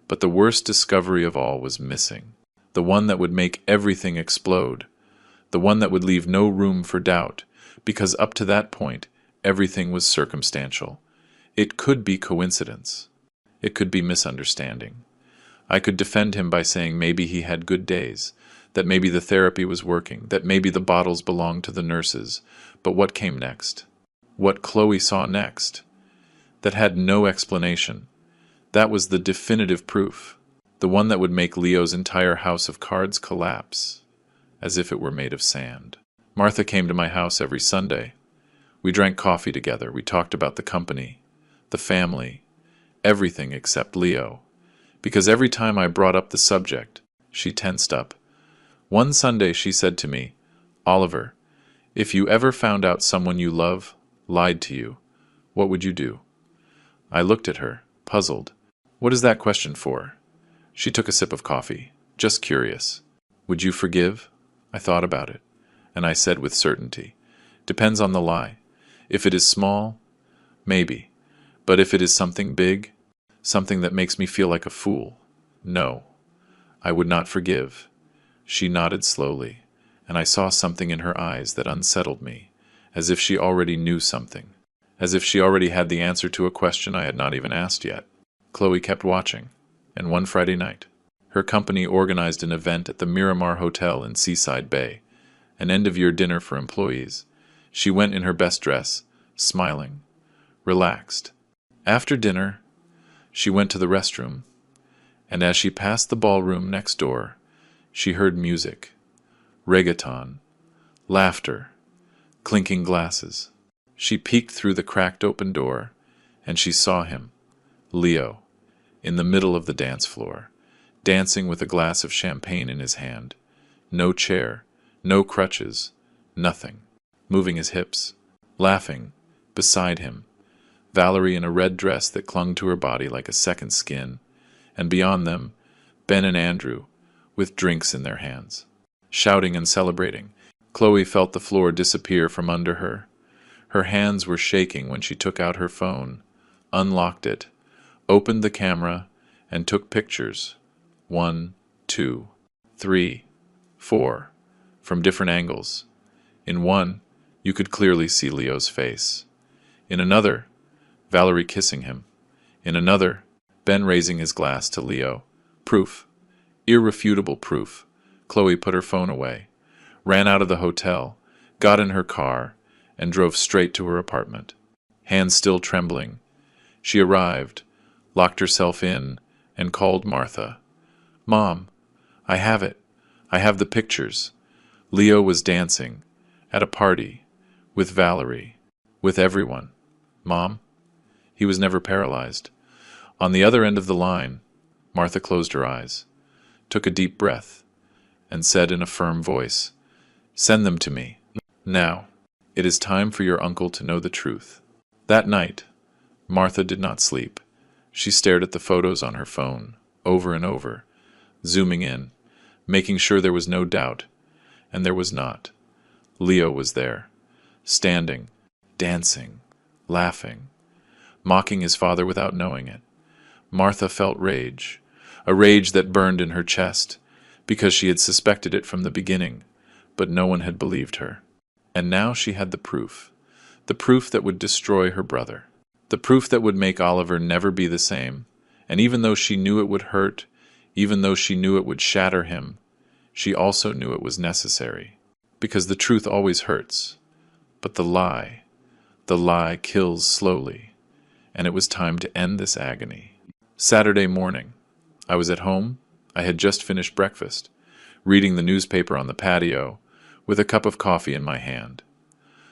But the worst discovery of all was missing. The one that would make everything explode. The one that would leave no room for doubt, because up to that point, everything was circumstantial. It could be coincidence. It could be misunderstanding. I could defend him by saying maybe he had good days, that maybe the therapy was working, that maybe the bottles belonged to the nurses. But what came next? What Chloe saw next? That had no explanation. That was the definitive proof, the one that would make Leo's entire house of cards collapse, as if it were made of sand. Martha came to my house every Sunday. We drank coffee together. We talked about the company, the family, everything except Leo. Because every time I brought up the subject, she tensed up. One Sunday she said to me, "Oliver, if you ever found out someone you love lied to you, what would you do?" I looked at her, puzzled. "What is that question for?" She took a sip of coffee, just curious. "Would you forgive?" I thought about it, and I said with certainty, "Depends on the lie. If it is small, maybe. But if it is something big, something that makes me feel like a fool, no, I would not forgive." She nodded slowly, and I saw something in her eyes that unsettled me, as if she already knew something, as if she already had the answer to a question I had not even asked yet. Chloe kept watching, and one Friday night, her company organized an event at the Miramar Hotel in Seaside Bay, an end-of-year dinner for employees. She went in her best dress, smiling, relaxed. After dinner, she went to the restroom, and as she passed the ballroom next door, she heard music, reggaeton, laughter, clinking glasses. She peeked through the cracked open door, and she saw him, Leo, in the middle of the dance floor, dancing with a glass of champagne in his hand. No chair, no crutches, nothing. Moving his hips, laughing, beside him, Valerie in a red dress that clung to her body like a second skin, and beyond them, Ben and Andrew, with drinks in their hands, shouting and celebrating. Chloe felt the floor disappear from under her. Her hands were shaking when she took out her phone, unlocked it, opened the camera, and took pictures. 1, 2, 3, 4, from different angles. In one, you could clearly see Leo's face. In another, Valerie kissing him. In another, Ben raising his glass to Leo. Proof. Irrefutable proof. Chloe put her phone away, ran out of the hotel, got in her car, and drove straight to her apartment. Hands still trembling, she arrived, locked herself in, and called Martha. "Mom, I have it. I have the pictures. Leo was dancing, at a party, with Valerie, with everyone. Mom?" He was never paralyzed. On the other end of the line, Martha closed her eyes, took a deep breath, and said in a firm voice, "Send them to me. Now, it is time for your uncle to know the truth." That night, Martha did not sleep. She stared at the photos on her phone, over and over, zooming in, making sure there was no doubt, and there was not. Leo was there, standing, dancing, laughing, mocking his father without knowing it. Martha felt rage, a rage that burned in her chest, because she had suspected it from the beginning, but no one had believed her. And now she had the proof that would destroy her brother, the proof that would make Oliver never be the same, and even though she knew it would hurt, even though she knew it would shatter him, she also knew it was necessary, because the truth always hurts, but the lie kills slowly, and it was time to end this agony. Saturday morning, I was at home. I had just finished breakfast, reading the newspaper on the patio, with a cup of coffee in my hand.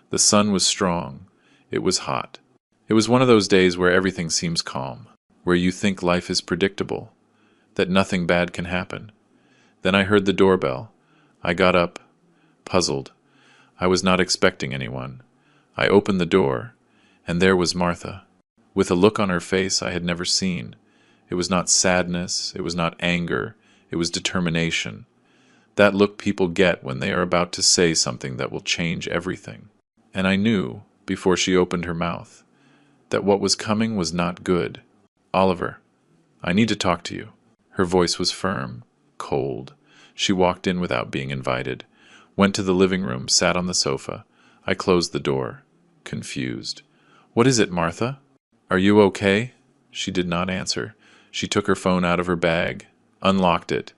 The sun was strong. It was hot. It was one of those days where everything seems calm, where you think life is predictable, that nothing bad can happen. Then I heard the doorbell. I got up, puzzled. I was not expecting anyone. I opened the door, and there was Martha, with a look on her face I had never seen, It was not sadness, it was not anger, it was determination. That look people get when they are about to say something that will change everything. And I knew, before she opened her mouth, that what was coming was not good. "Oliver, I need to talk to you." Her voice was firm, cold. She walked in without being invited, went to the living room, sat on the sofa. I closed the door, confused. "What is it, Martha? Are you okay?" She did not answer. She took her phone out of her bag, unlocked it,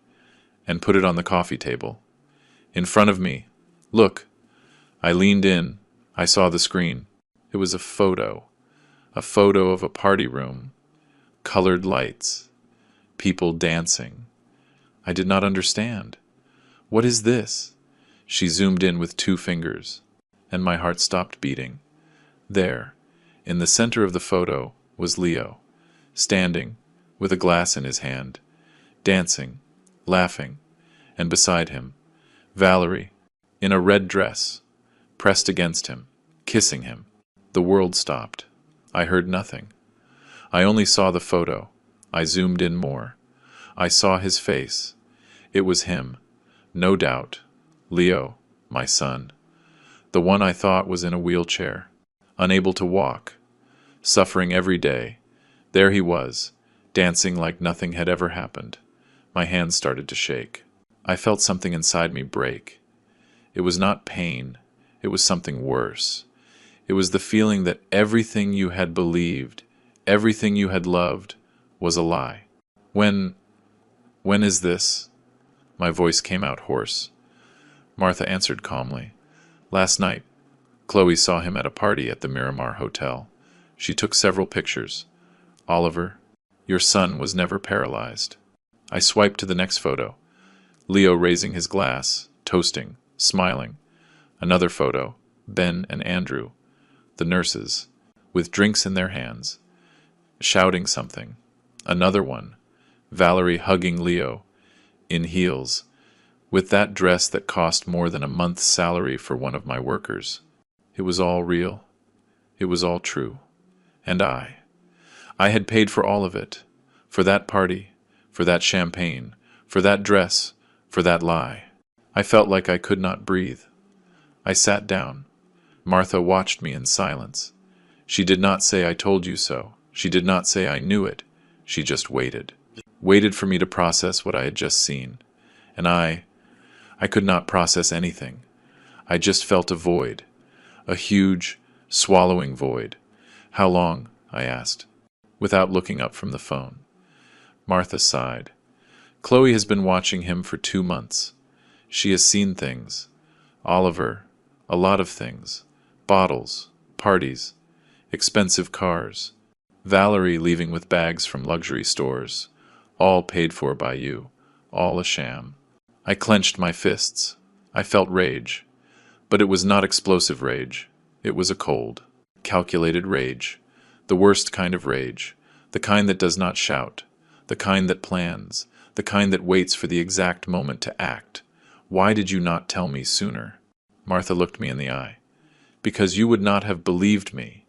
and put it on the coffee table. In front of me. "Look." I leaned in. I saw the screen. It was a photo of a party room, colored lights, people dancing. I did not understand. "What is this?" She zoomed in with 2 fingers, and my heart stopped beating. There, in the center of the photo, was Leo, standing, with a glass in his hand, dancing, laughing, and beside him, Valerie, in a red dress, pressed against him, kissing him. The world stopped. I heard nothing. I only saw the photo. I zoomed in more. I saw his face. It was him, no doubt. Leo, my son. The one I thought was in a wheelchair, unable to walk, suffering every day. There he was, dancing like nothing had ever happened. My hands started to shake. I felt something inside me break. It was not pain. It was something worse. It was the feeling that everything you had believed, everything you had loved, was a lie. When is this?" My voice came out hoarse. Martha answered calmly. "Last night. Chloe saw him at a party at the Miramar Hotel. She took several pictures. Oliver, your son was never paralyzed." I swiped to the next photo. Leo raising his glass, toasting, smiling. Another photo, Ben and Andrew, the nurses, with drinks in their hands, shouting something. Another one, Valerie hugging Leo, in heels, with that dress that cost more than a month's salary for one of my workers. It was all real. It was all true. And I had paid for all of it, for that party, for that champagne, for that dress, for that lie. I felt like I could not breathe. I sat down. Martha watched me in silence. She did not say "I told you so." She did not say "I knew it." She just waited. Waited for me to process what I had just seen. And I could not process anything. I just felt a void. A huge, swallowing void. "How long?" I asked, without looking up from the phone. Martha sighed. "Chloe has been watching him for 2 months. She has seen things. Oliver, a lot of things. Bottles, parties, expensive cars. Valerie leaving with bags from luxury stores. All paid for by you. All a sham." I clenched my fists. I felt rage. But it was not explosive rage. It was a cold, calculated rage. The worst kind of rage. The kind that does not shout. The kind that plans. The kind that waits for the exact moment to act. "Why did you not tell me sooner?" Martha looked me in the eye. "Because you would not have believed me.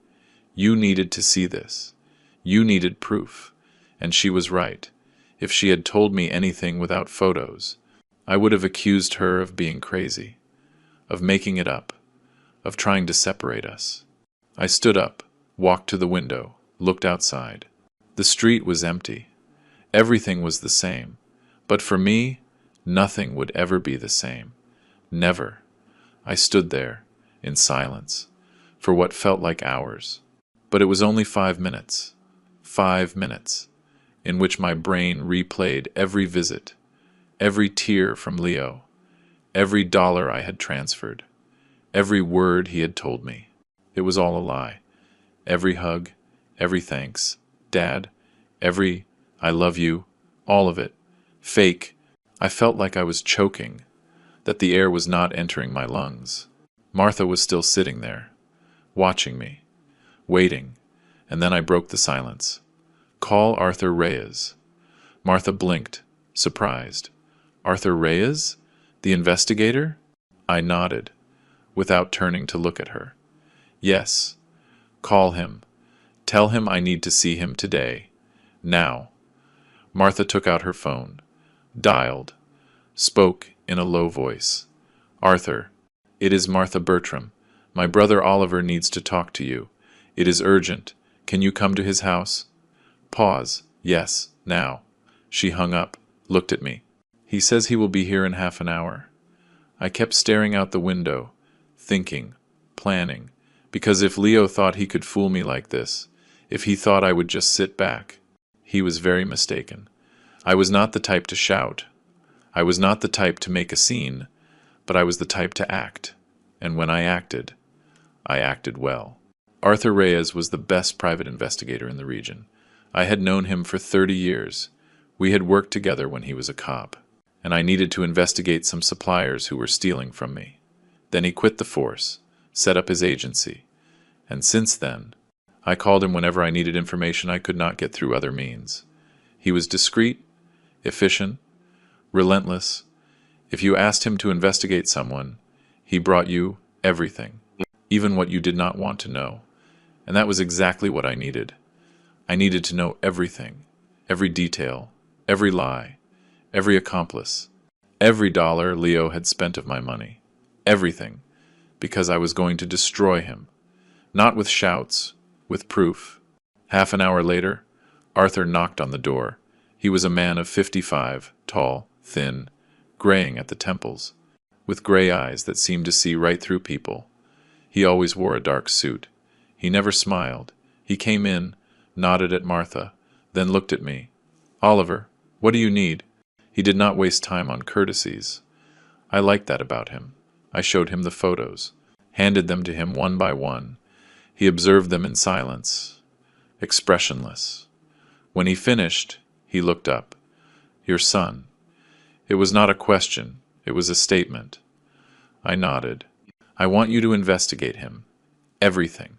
You needed to see this. You needed proof." And she was right. If she had told me anything without photos, I would have accused her of being crazy, of making it up, of trying to separate us. I stood up, walked to the window, looked outside. The street was empty. Everything was the same. But for me, nothing would ever be the same. Never. I stood there, in silence, for what felt like hours. But it was only 5 minutes. 5 minutes, in which my brain replayed every visit, every tear from Leo, every dollar I had transferred, every word he had told me. It was all a lie. Every hug, every thanks, Dad, every "I love you," all of it. Fake. I felt like I was choking, that the air was not entering my lungs. Martha was still sitting there, watching me, waiting, and then I broke the silence. "Call Arthur Reyes." Martha blinked, surprised. "Arthur Reyes? The investigator?" I nodded, without turning to look at her. "Yes. Call him. Tell him I need to see him today. Now. Martha took out her phone, dialed, spoke in a low voice. "Arthur, it is Martha Bertram. My brother Oliver needs to talk to you. It is urgent. Can you come to his house?" Pause. "Yes, now." She hung up, looked at me. "He says he will be here in half an hour." I kept staring out the window, thinking, planning, because if Leo thought he could fool me like this, if he thought I would just sit back, he was very mistaken. I was not the type to shout. I was not the type to make a scene, but I was the type to act. And when I acted well. Arthur Reyes was the best private investigator in the region. I had known him for 30 years. We had worked together when he was a cop, and I needed to investigate some suppliers who were stealing from me. Then he quit the force, set up his agency, and since then, I called him whenever I needed information I could not get through other means. He was discreet, efficient, relentless. If you asked him to investigate someone, he brought you everything, even what you did not want to know. And that was exactly what I needed. I needed to know everything, every detail, every lie, every accomplice, every dollar Leo had spent of my money. Everything, because I was going to destroy him. Not with shouts, with proof. Half an hour later, Arthur knocked on the door. He was a man of 55, tall, thin, graying at the temples, with gray eyes that seemed to see right through people. He always wore a dark suit. He never smiled. He came in, nodded at Martha, then looked at me. "Oliver, what do you need?" He did not waste time on courtesies. I liked that about him. I showed him the photos, handed them to him one by one. He observed them in silence, expressionless. When he finished, he looked up. "Your son." It was not a question, it was a statement. I nodded. "I want you to investigate him. Everything.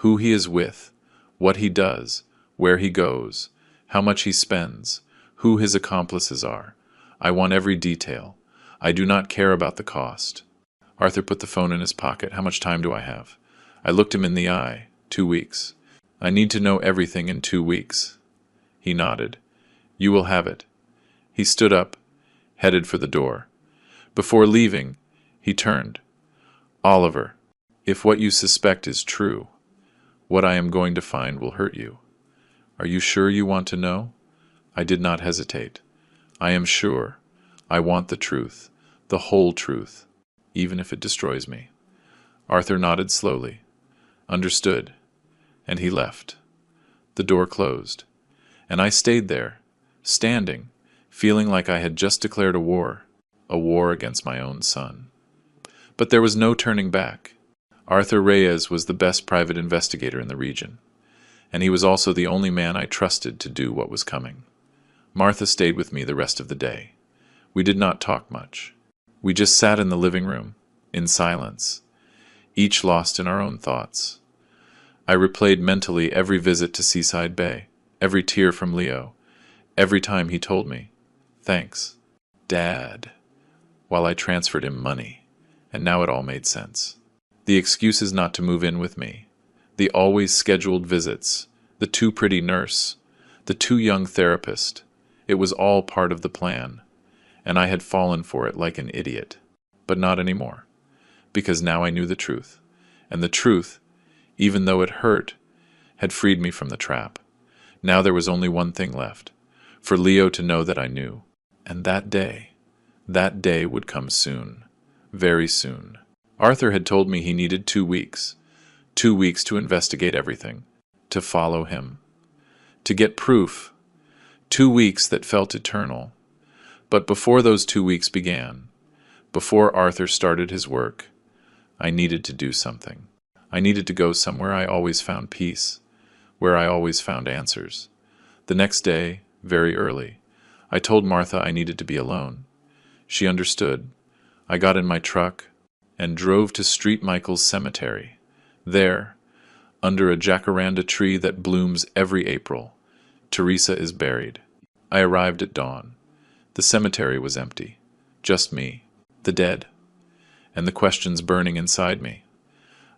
Who he is with, what he does, where he goes, how much he spends, who his accomplices are. I want every detail. I do not care about the cost." Arthur put the phone in his pocket. "How much time do I have?" I looked him in the eye. 2 weeks. "I need to know everything in 2 weeks." He nodded. "You will have it." He stood up, headed for the door. Before leaving, he turned. "Oliver, if what you suspect is true, what I am going to find will hurt you. Are you sure you want to know?" I did not hesitate. "I am sure. I want the truth, the whole truth, even if it destroys me." Arthur nodded slowly. "Understood." And he left. The door closed. And I stayed there, standing, feeling like I had just declared a war against my own son. But there was no turning back. Arthur Reyes was the best private investigator in the region, and he was also the only man I trusted to do what was coming. Martha stayed with me the rest of the day. We did not talk much. We just sat in the living room, in silence, each lost in our own thoughts. I replayed mentally every visit to Seaside Bay, every tear from Leo, every time he told me, "Thanks, Dad," while I transferred him money, and now it all made sense. The excuses not to move in with me, the always scheduled visits, the too pretty nurse, the too young therapist, it was all part of the plan, and I had fallen for it like an idiot. But not anymore, because now I knew the truth, and the truth, even though it hurt, had freed me from the trap. Now there was only one thing left, for Leo to know that I knew, and that day would come soon, very soon. Arthur had told me he needed 2 weeks, 2 weeks to investigate everything, to follow him, to get proof, 2 weeks that felt eternal. But before those 2 weeks began, before Arthur started his work, I needed to do something. I needed to go somewhere I always found peace, where I always found answers. The next day, very early, I told Martha I needed to be alone. She understood. I got in my truck and drove to St. Michael's Cemetery. There, under a jacaranda tree that blooms every April, Teresa is buried. I arrived at dawn. The cemetery was empty. Just me, the dead, and the questions burning inside me.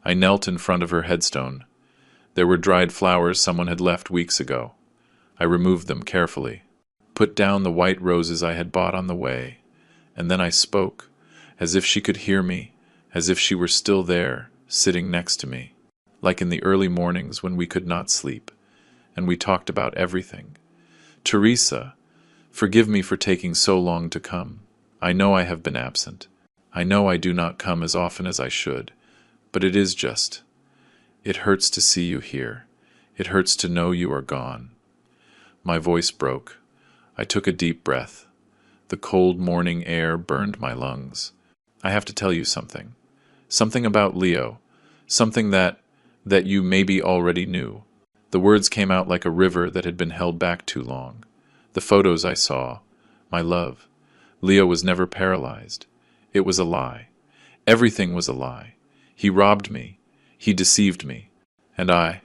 I knelt in front of her headstone. There were dried flowers someone had left weeks ago. I removed them carefully, put down the white roses I had bought on the way, and then I spoke, as if she could hear me, as if she were still there, sitting next to me, like in the early mornings when we could not sleep, and we talked about everything. Teresa, forgive me for taking so long to come. I know I have been absent. I know I do not come as often as I should, but it is just. It hurts to see you here. It hurts to know you are gone. My voice broke. I took a deep breath. The cold morning air burned my lungs. I have to tell you something. Something about Leo. Something that you maybe already knew. The words came out like a river that had been held back too long. The photos I saw. My love. Leo was never paralyzed. It was a lie. Everything was a lie. He robbed me. He deceived me. And I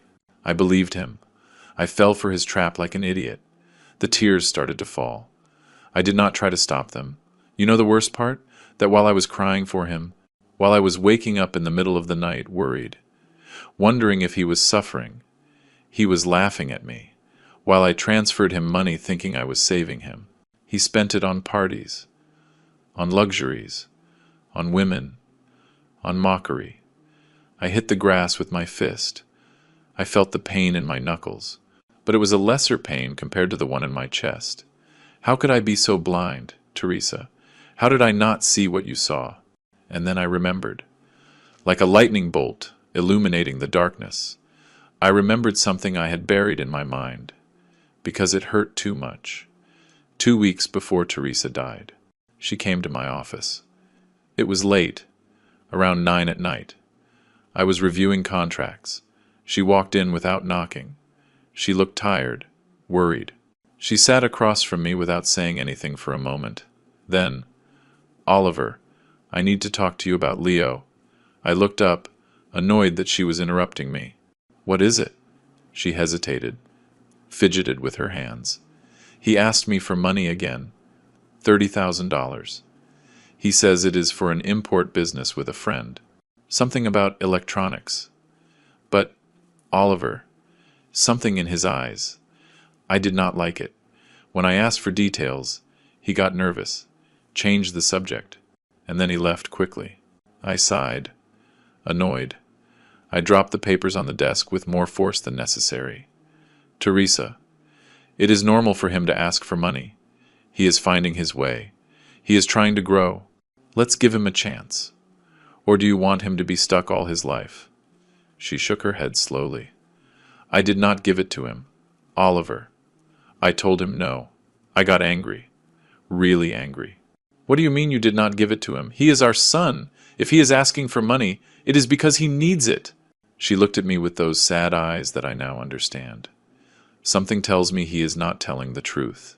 believed him. I fell for his trap like an idiot. The tears started to fall. I did not try to stop them. You know the worst part? That while I was crying for him, while I was waking up in the middle of the night, worried, wondering if he was suffering, he was laughing at me, while I transferred him money thinking I was saving him. He spent it on parties, on luxuries, on women, on mockery. I hit the grass with my fist. I felt the pain in my knuckles, but it was a lesser pain compared to the one in my chest. How could I be so blind, Teresa? How did I not see what you saw? And then I remembered. Like a lightning bolt illuminating the darkness, I remembered something I had buried in my mind, because it hurt too much. 2 weeks before Teresa died, she came to my office. It was late, around 9 at night. I was reviewing contracts. She walked in without knocking. She looked tired, worried. She sat across from me without saying anything for a moment. Then, Oliver, I need to talk to you about Leo. I looked up, annoyed that she was interrupting me. What is it? She hesitated, fidgeted with her hands. He asked me for money again. $30,000. He says it is for an import business with a friend. Something about electronics. But, Oliver, something in his eyes. I did not like it. When I asked for details, he got nervous, changed the subject, and then he left quickly. I sighed, annoyed. I dropped the papers on the desk with more force than necessary. Teresa, it is normal for him to ask for money. He is finding his way. He is trying to grow. Let's give him a chance. Or do you want him to be stuck all his life? She shook her head slowly. I did not give it to him. Oliver. I told him no. I got angry. Really angry. What do you mean you did not give it to him? He is our son. If he is asking for money, it is because he needs it. She looked at me with those sad eyes that I now understand. Something tells me he is not telling the truth.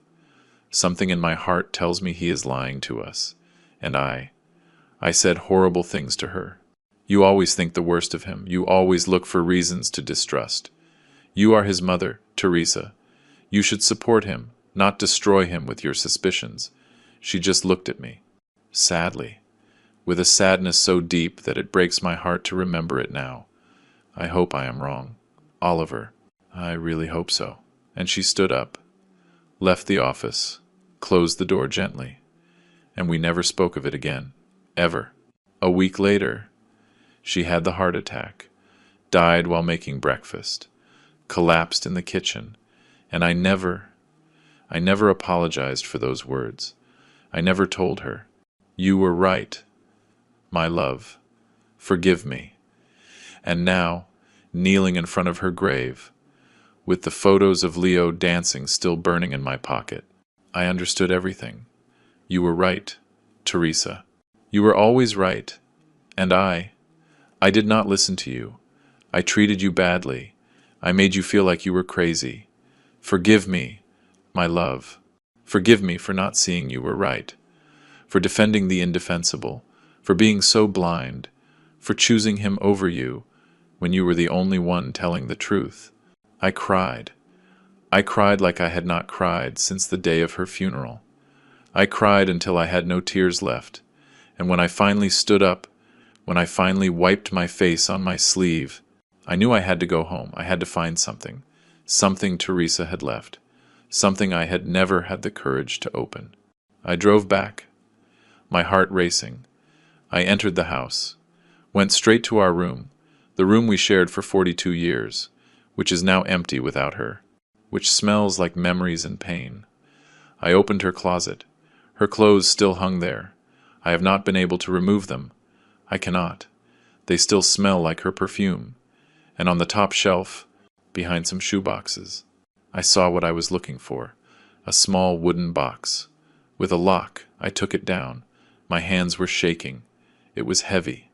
Something in my heart tells me he is lying to us. And I said horrible things to her. You always think the worst of him. You always look for reasons to distrust. You are his mother, Teresa. You should support him, not destroy him with your suspicions. She just looked at me, sadly, with a sadness so deep that it breaks my heart to remember it now. I hope I am wrong. Oliver, I really hope so. And she stood up, left the office, closed the door gently, and we never spoke of it again, ever. A week later, she had the heart attack, died while making breakfast, collapsed in the kitchen, and I never apologized for those words. I never told her, you were right, my love, forgive me. And now, kneeling in front of her grave, with the photos of Leo dancing still burning in my pocket, I understood everything. You were right, Teresa. You were always right. And I did not listen to you. I treated you badly. I made you feel like you were crazy. Forgive me, my love. Forgive me for not seeing you were right, for defending the indefensible, for being so blind, for choosing him over you when you were the only one telling the truth. I cried. I cried like I had not cried since the day of her funeral. I cried until I had no tears left, and when I finally stood up, when I finally wiped my face on my sleeve, I knew I had to go home. I had to find something. Something Teresa had left. something I had never had the courage to open. I drove back, my heart racing. I entered the house, went straight to our room, the room we shared for 42 years, which is now empty without her, which smells like memories and pain. I opened her closet. Her clothes still hung there. I have not been able to remove them. I cannot. They still smell like her perfume. And on the top shelf, behind some shoeboxes, I saw what I was looking for, a small wooden box. With a lock, I took it down. My hands were shaking. It was heavy.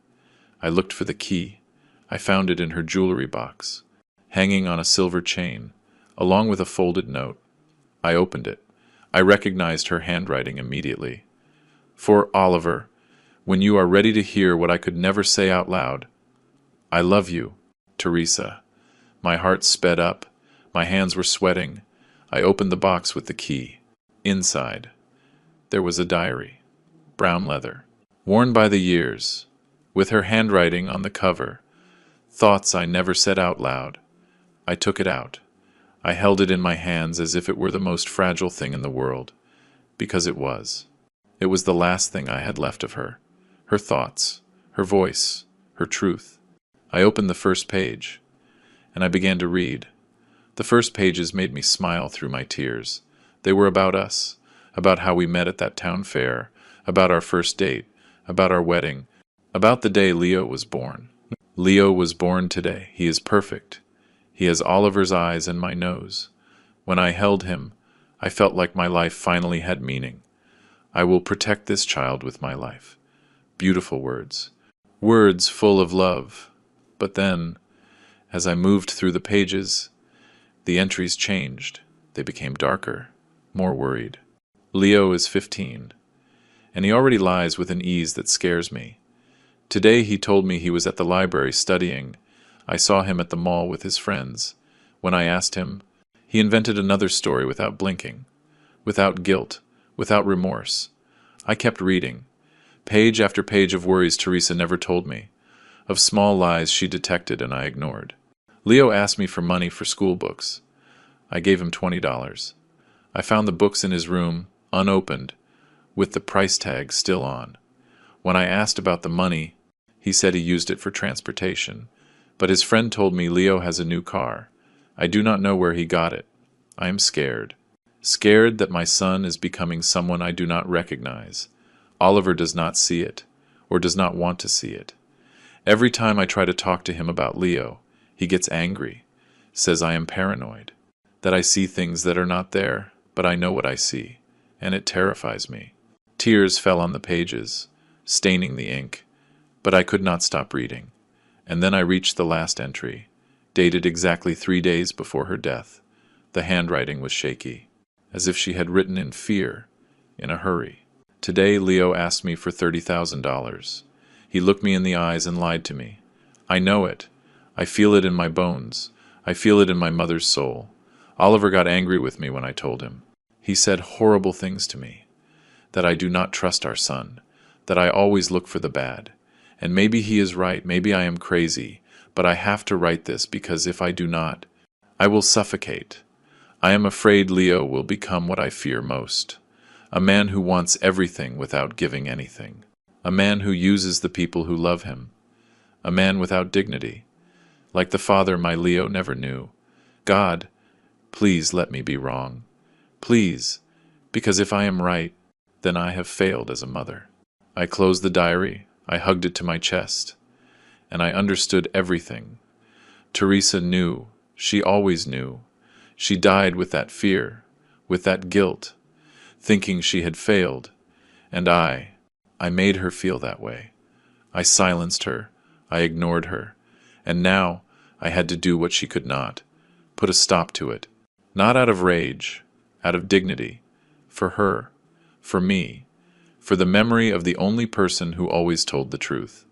I looked for the key. I found it in her jewelry box, hanging on a silver chain, along with a folded note. I opened it. I recognized her handwriting immediately. For Oliver, when you are ready to hear what I could never say out loud, I love you, Teresa. My heart sped up. My hands were sweating. I opened the box with the key. Inside, there was a diary, brown leather, worn by the years, with her handwriting on the cover, thoughts I never said out loud. I took it out. I held it in my hands as if it were the most fragile thing in the world, because it was. It was the last thing I had left of her. Her thoughts, her voice, her truth. I opened the first page, and I began to read. The first pages made me smile through my tears. They were about us, about how we met at that town fair, about our first date, about our wedding, about the day Leo was born. Leo was born today. He is perfect. He has Oliver's eyes and my nose. When I held him, I felt like my life finally had meaning. I will protect this child with my life. Beautiful words. Words full of love. But then, as I moved through the pages, the entries changed. They became darker, more worried. Leo is 15, and he already lies with an ease that scares me. Today he told me he was at the library studying. I saw him at the mall with his friends. When I asked him, he invented another story without blinking, without guilt, without remorse. I kept reading, page after page of worries Teresa never told me, of small lies she detected and I ignored. Leo asked me for money for school books. I gave him $20. I found the books in his room, unopened, with the price tag still on. When I asked about the money, he said he used it for transportation. But his friend told me Leo has a new car. I do not know where he got it. I am scared. Scared that my son is becoming someone I do not recognize. Oliver does not see it, or does not want to see it. Every time I try to talk to him about Leo, he gets angry, says I am paranoid, that I see things that are not there, but I know what I see, and it terrifies me. Tears fell on the pages, staining the ink, but I could not stop reading. And then I reached the last entry, dated exactly 3 days before her death. The handwriting was shaky, as if she had written in fear, in a hurry. Today Leo asked me for $30,000. He looked me in the eyes and lied to me. I know it. I feel it in my bones. I feel it in my mother's soul. Oliver got angry with me when I told him. He said horrible things to me, that I do not trust our son, that I always look for the bad. And maybe he is right, maybe I am crazy, but I have to write this because if I do not, I will suffocate. I am afraid Leo will become what I fear most. A man who wants everything without giving anything. A man who uses the people who love him. A man without dignity, like the father my Leo never knew. God, please let me be wrong. Please, because if I am right, then I have failed as a mother. I closed the diary. I hugged it to my chest, and I understood everything. Teresa knew. She always knew. She died with that fear, with that guilt, thinking she had failed, and I made her feel that way. I silenced her. I ignored her, and now I had to do what she could not, put a stop to it, not out of rage, out of dignity, for her, for me, for the memory of the only person who always told the truth.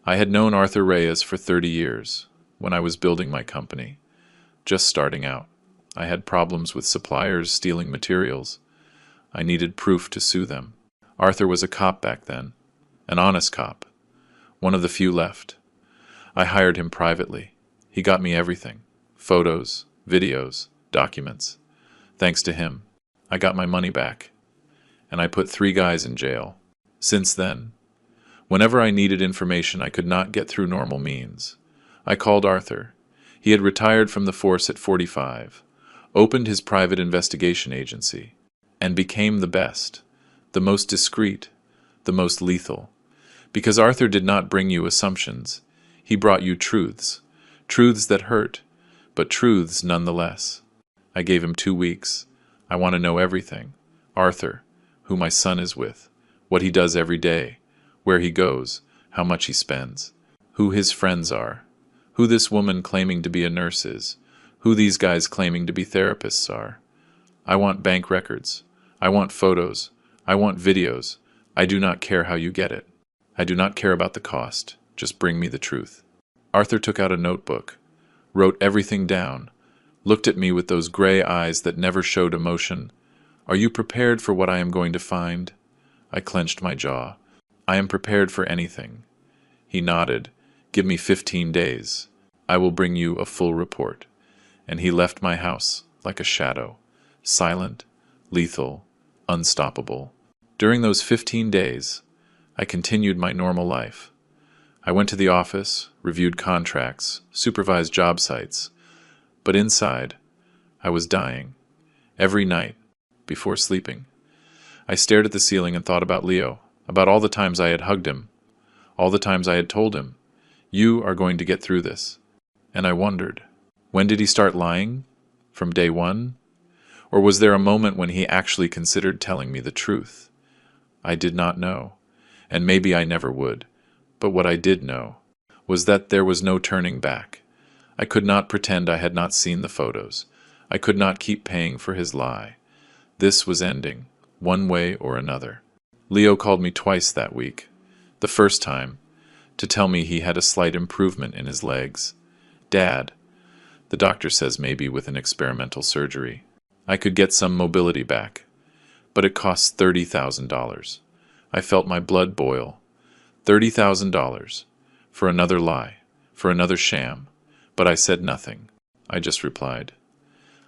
I had known Arthur Reyes for 30 years, when I was building my company, just starting out. I had problems with suppliers stealing materials. I needed proof to sue them. Arthur was a cop back then, an honest cop, one of the few left. I hired him privately. He got me everything, photos, videos, documents. Thanks to him, I got my money back, and I put 3 guys in jail. Since then, whenever I needed information I could not get through normal means, I called Arthur. He had retired from the force at 45, opened his private investigation agency, and became the best, the most discreet, the most lethal. Because Arthur did not bring you assumptions, he brought you truths, truths that hurt, but truths nonetheless. I gave him 2 weeks. I want to know everything. Arthur, who my son is with, what he does every day, where he goes, how much he spends, who his friends are, who this woman claiming to be a nurse is, who these guys claiming to be therapists are. I want bank records. I want photos. I want videos. I do not care how you get it. I do not care about the cost. Just bring me the truth. Arthur took out a notebook, wrote everything down, looked at me with those gray eyes that never showed emotion. Are you prepared for what I am going to find? I clenched my jaw. I am prepared for anything. He nodded. Give me 15 days. I will bring you a full report. And he left my house like a shadow, silent, lethal, unstoppable. During those 15 days, I continued my normal life. I went to the office, reviewed contracts, supervised job sites, but inside, I was dying. Every night, before sleeping, I stared at the ceiling and thought about Leo, about all the times I had hugged him, all the times I had told him, "You are going to get through this." And I wondered, when did he start lying? From day one? Or was there a moment when he actually considered telling me the truth? I did not know, and maybe I never would. But what I did know was that there was no turning back. I could not pretend I had not seen the photos. I could not keep paying for his lie. This was ending, one way or another. Leo called me twice that week. The first time, to tell me he had a slight improvement in his legs. "Dad, the doctor says maybe with an experimental surgery, I could get some mobility back, but it costs $30,000. I felt my blood boil. $30,000 for another lie, for another sham. But I said nothing. I just replied,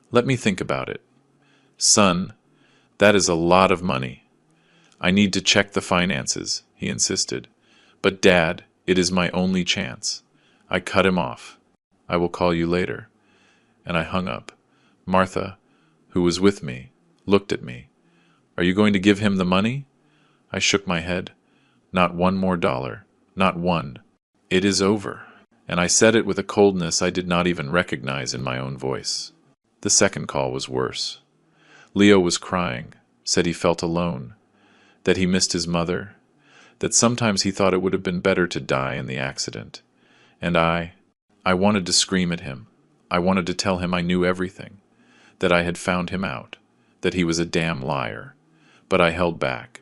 "Let me think about it. Son, that is a lot of money." "I need to check the finances," he insisted. "But Dad, it is my only chance." I cut him off. "I will call you later." And I hung up. Martha, who was with me, looked at me. "Are you going to give him the money?" I shook my head. "Not one more dollar. Not one. It is over." And I said it with a coldness I did not even recognize in my own voice. The second call was worse. Leo was crying, said he felt alone, that he missed his mother, that sometimes he thought it would have been better to die in the accident. And I wanted to scream at him. I wanted to tell him I knew everything, that I had found him out, that he was a damn liar. But I held back,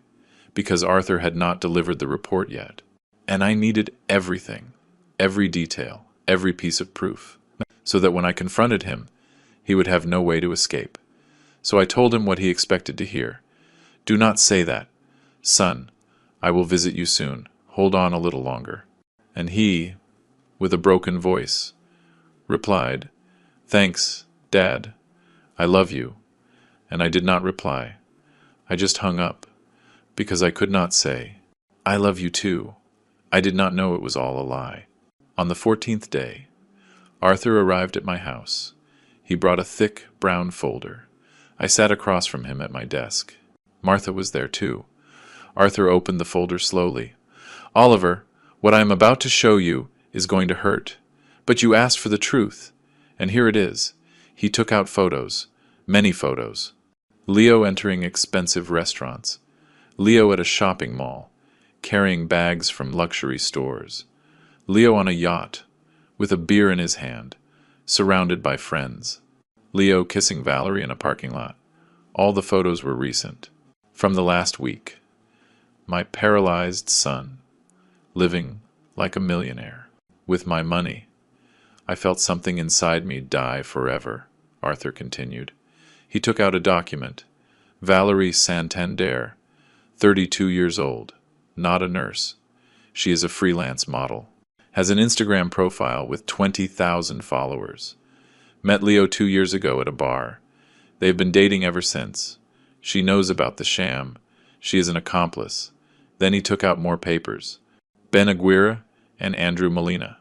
because Arthur had not delivered the report yet. And I needed everything, every detail, every piece of proof, so that when I confronted him, he would have no way to escape. So I told him what he expected to hear. "Do not say that. Son, I will visit you soon. Hold on a little longer." And he, with a broken voice, replied, "Thanks, Dad. I love you." And I did not reply. I just hung up, because I could not say, "I love you too." I did not know it was all a lie. On the 14th day, Arthur arrived at my house. He brought a thick, brown folder. I sat across from him at my desk. Martha was there too. Arthur opened the folder slowly. "Oliver, what I am about to show you is going to hurt. But you asked for the truth, and here it is." He took out photos, many photos. Leo entering expensive restaurants. Leo at a shopping mall, carrying bags from luxury stores. Leo on a yacht, with a beer in his hand, surrounded by friends. Leo kissing Valerie in a parking lot. All the photos were recent, from the last week. My paralyzed son, living like a millionaire, with my money. I felt something inside me die forever, Arthur continued. He took out a document. Valerie Santander, 32 years old, not a nurse. She is a freelance model. Has an Instagram profile with 20,000 followers. Met Leo 2 years ago at a bar. They've been dating ever since. She knows about the sham. She is an accomplice. Then he took out more papers. Ben Aguirre and Andrew Molina.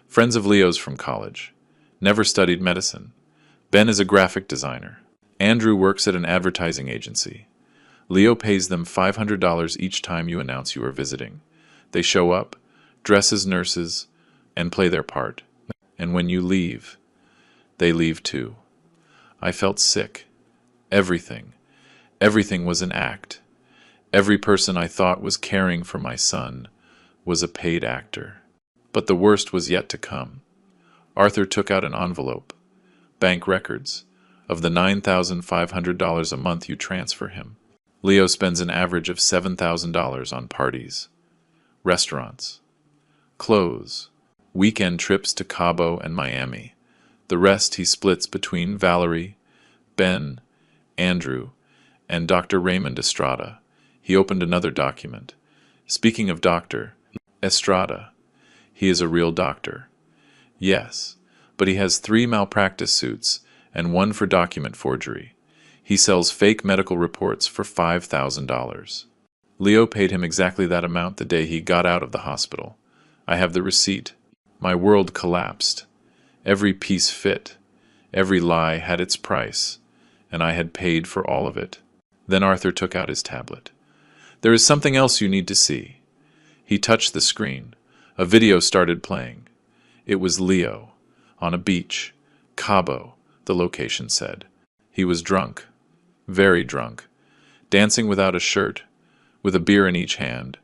Friends of Leo's from college. Never studied medicine. Ben is a graphic designer. Andrew works at an advertising agency. Leo pays them $500 each time you announce you are visiting. They show up, dress as nurses, and play their part. And when you leave, they leave too. I felt sick. Everything. Everything was an act. Every person I thought was caring for my son was a paid actor. But the worst was yet to come. Arthur took out an envelope, bank records, of the $9,500 a month you transfer him. Leo spends an average of $7,000 on parties, restaurants, clothes, weekend trips to Cabo and Miami. The rest he splits between Valerie, Ben, Andrew, and Dr. Raymond Estrada. He opened another document. Speaking of Dr. Estrada, he is a real doctor. Yes, but he has 3 malpractice suits and 1 for document forgery. He sells fake medical reports for $5,000. Leo paid him exactly that amount the day he got out of the hospital. I have the receipt. My world collapsed. Every piece fit. Every lie had its price, and I had paid for all of it. Then Arthur took out his tablet. There is something else you need to see. He touched the screen. A video started playing. It was Leo, on a beach, Cabo, the location said. He was drunk, very drunk, dancing without a shirt, with a beer in each hand,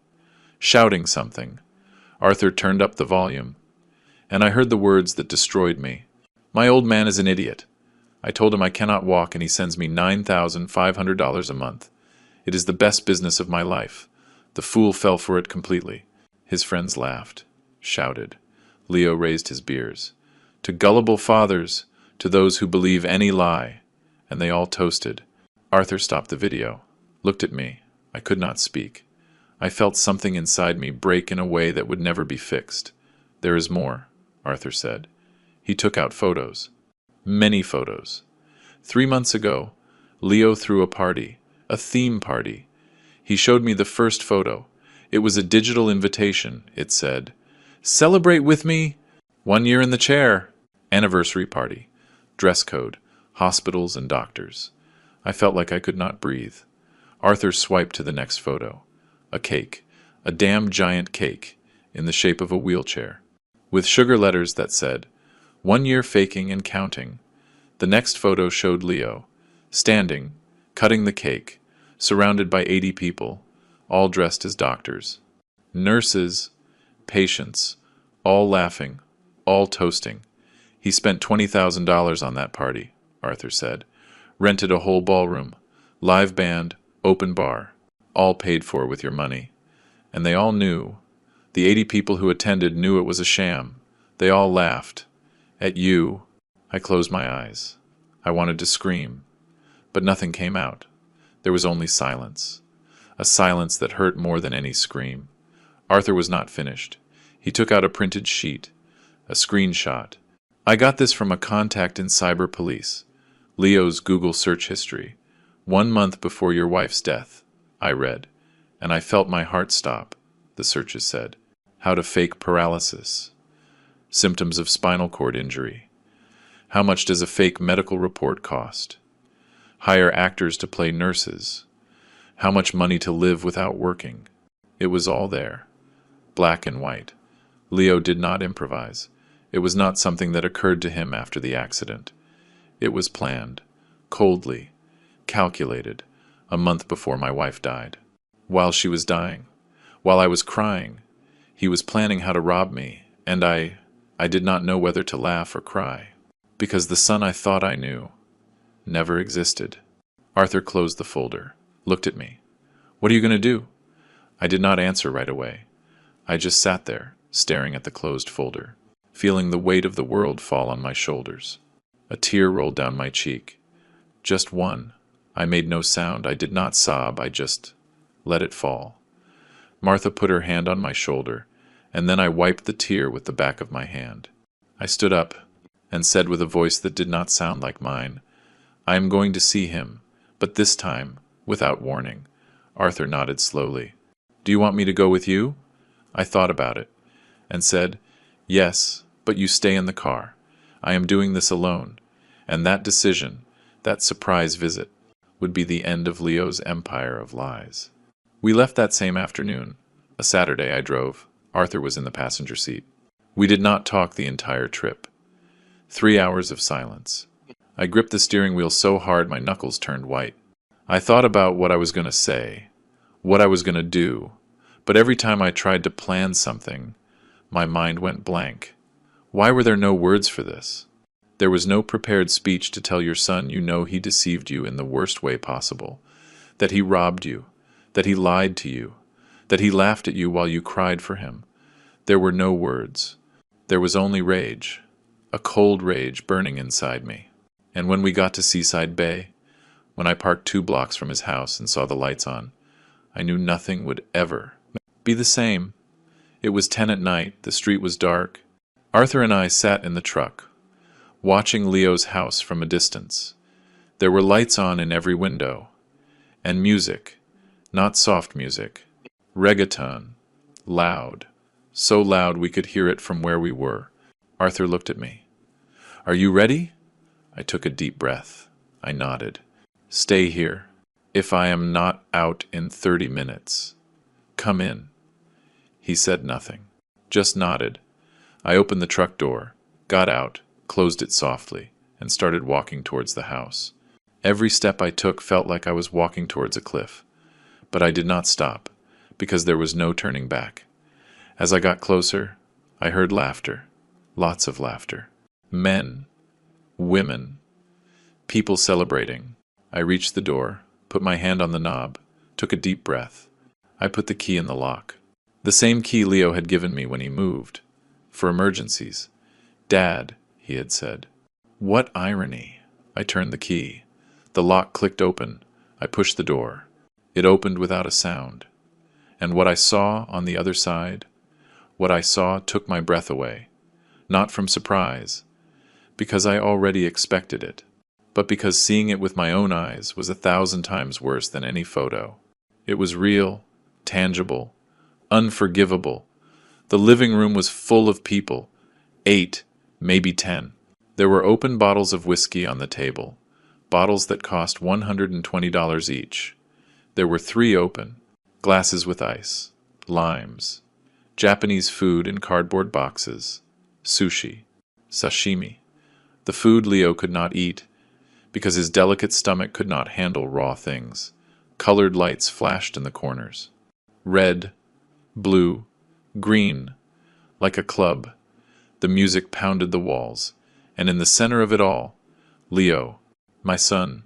shouting something. Arthur turned up the volume, and I heard the words that destroyed me. My old man is an idiot. I told him I cannot walk, and he sends me $9,500 a month. It is the best business of my life. The fool fell for it completely. His friends laughed, shouted. Leo raised his beers. To gullible fathers, to those who believe any lie. And they all toasted. Arthur stopped the video, looked at me. I could not speak. I felt something inside me break in a way that would never be fixed. There is more, Arthur said. He took out photos. Many photos. 3 months ago, Leo threw a party, a theme party. He showed me the first photo. It was a digital invitation, it said. Celebrate with me! 1 year in the chair! Anniversary party. Dress code. Hospitals and doctors. I felt like I could not breathe. Arthur swiped to the next photo. A cake. A damn giant cake, in the shape of a wheelchair. With sugar letters that said, 1 year faking and counting. The next photo showed Leo, standing, cutting the cake, surrounded by 80 people, all dressed as doctors. Nurses, patients, all laughing, all toasting. He spent $20,000 on that party, Arthur said. Rented a whole ballroom, live band, open bar, all paid for with your money. And they all knew. The 80 people who attended knew it was a sham. They all laughed. At you. I closed my eyes. I wanted to scream. But nothing came out. There was only silence. A silence that hurt more than any scream. Arthur was not finished. He took out a printed sheet, a screenshot. I got this from a contact in cyber police. Leo's Google search history. 1 month before your wife's death, I read, and I felt my heart stop, the searches said. How to fake paralysis. Symptoms of spinal cord injury. How much does a fake medical report cost? Hire actors to play nurses. How much money to live without working? It was all there. Black and white. Leo did not improvise. It was not something that occurred to him after the accident. It was planned, coldly, calculated, a month before my wife died. While she was dying, while I was crying, he was planning how to rob me, and I did not know whether to laugh or cry, because the son I thought I knew never existed. Arthur closed the folder, looked at me. What are you going to do? I did not answer right away. I just sat there, staring at the closed folder, feeling the weight of the world fall on my shoulders. A tear rolled down my cheek. Just one. I made no sound. I did not sob. I just let it fall. Martha put her hand on my shoulder, and then I wiped the tear with the back of my hand. I stood up and said with a voice that did not sound like mine, I am going to see him, but this time, without warning. Arthur nodded slowly. Do you want me to go with you? I thought about it, and said, Yes, but you stay in the car. I am doing this alone, and that decision, that surprise visit, would be the end of Leo's empire of lies. We left that same afternoon. A Saturday I drove. Arthur was in the passenger seat. We did not talk the entire trip. 3 hours of silence. I gripped the steering wheel so hard my knuckles turned white. I thought about what I was going to say, what I was going to do, but every time I tried to plan something, my mind went blank. Why were there no words for this? There was no prepared speech to tell your son you know he deceived you in the worst way possible, that he robbed you, that he lied to you, that he laughed at you while you cried for him. There were no words. There was only rage, a cold rage burning inside me. And when we got to Seaside Bay, when I parked 2 blocks from his house and saw the lights on, I knew nothing would ever be the same. It was 10 at night, the street was dark. Arthur and I sat in the truck, watching Leo's house from a distance. There were lights on in every window, and music, not soft music, reggaeton, loud, so loud we could hear it from where we were. Arthur looked at me. Are you ready? I took a deep breath. I nodded. Stay here. If I am not out in 30 minutes, come in. He said nothing, just nodded. I opened the truck door, got out, closed it softly, and started walking towards the house. Every step I took felt like I was walking towards a cliff, but I did not stop, because there was no turning back. As I got closer, I heard laughter, lots of laughter. Men, women, people celebrating. I reached the door, put my hand on the knob, took a deep breath. I put the key in the lock. The same key Leo had given me when he moved. For emergencies. Dad, he had said. What irony. I turned the key. The lock clicked open. I pushed the door. It opened without a sound. And what I saw on the other side, what I saw took my breath away. Not from surprise, because I already expected it, but because seeing it with my own eyes was 1,000 times worse than any photo. It was real, tangible, unforgivable. The living room was full of people, 8, maybe 10. There were open bottles of whiskey on the table, bottles that cost $120 each. There were 3 open, glasses with ice, limes, Japanese food in cardboard boxes, sushi, sashimi, the food Leo could not eat because his delicate stomach could not handle raw things. Colored lights flashed in the corners. Red, blue, green, like a club. The music pounded the walls, and in the center of it all, Leo, my son,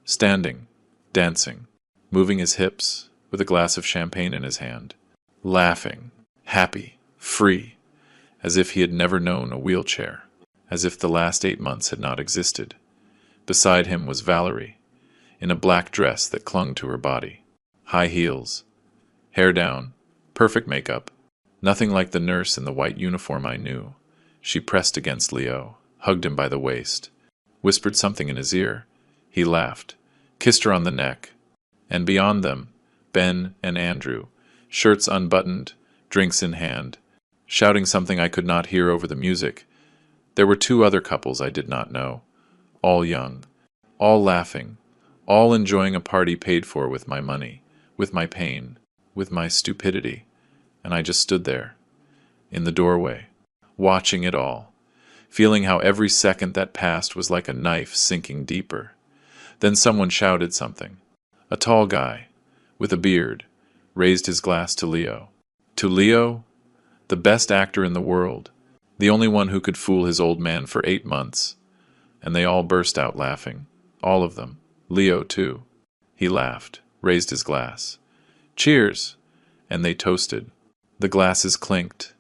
standing, dancing, moving his hips with a glass of champagne in his hand, laughing, happy, free, as if he had never known a wheelchair, as if the last 8 months had not existed. Beside him was Valerie, in a black dress that clung to her body, high heels, hair down, perfect makeup, nothing like the nurse in the white uniform I knew. She pressed against Leo, hugged him by the waist, whispered something in his ear. He laughed, kissed her on the neck, and beyond them, Ben and Andrew, shirts unbuttoned, drinks in hand, shouting something I could not hear over the music. There were 2 other couples I did not know, all young, all laughing, all enjoying a party paid for with my money, with my pain, with my stupidity, and I just stood there, in the doorway, watching it all, feeling how every second that passed was like a knife sinking deeper. Then someone shouted something. A tall guy, with a beard, raised his glass to Leo. To Leo, the best actor in the world, the only one who could fool his old man for 8 months. And they all burst out laughing, all of them, Leo too. He laughed, raised his glass. Cheers! And they toasted. The glasses clinked.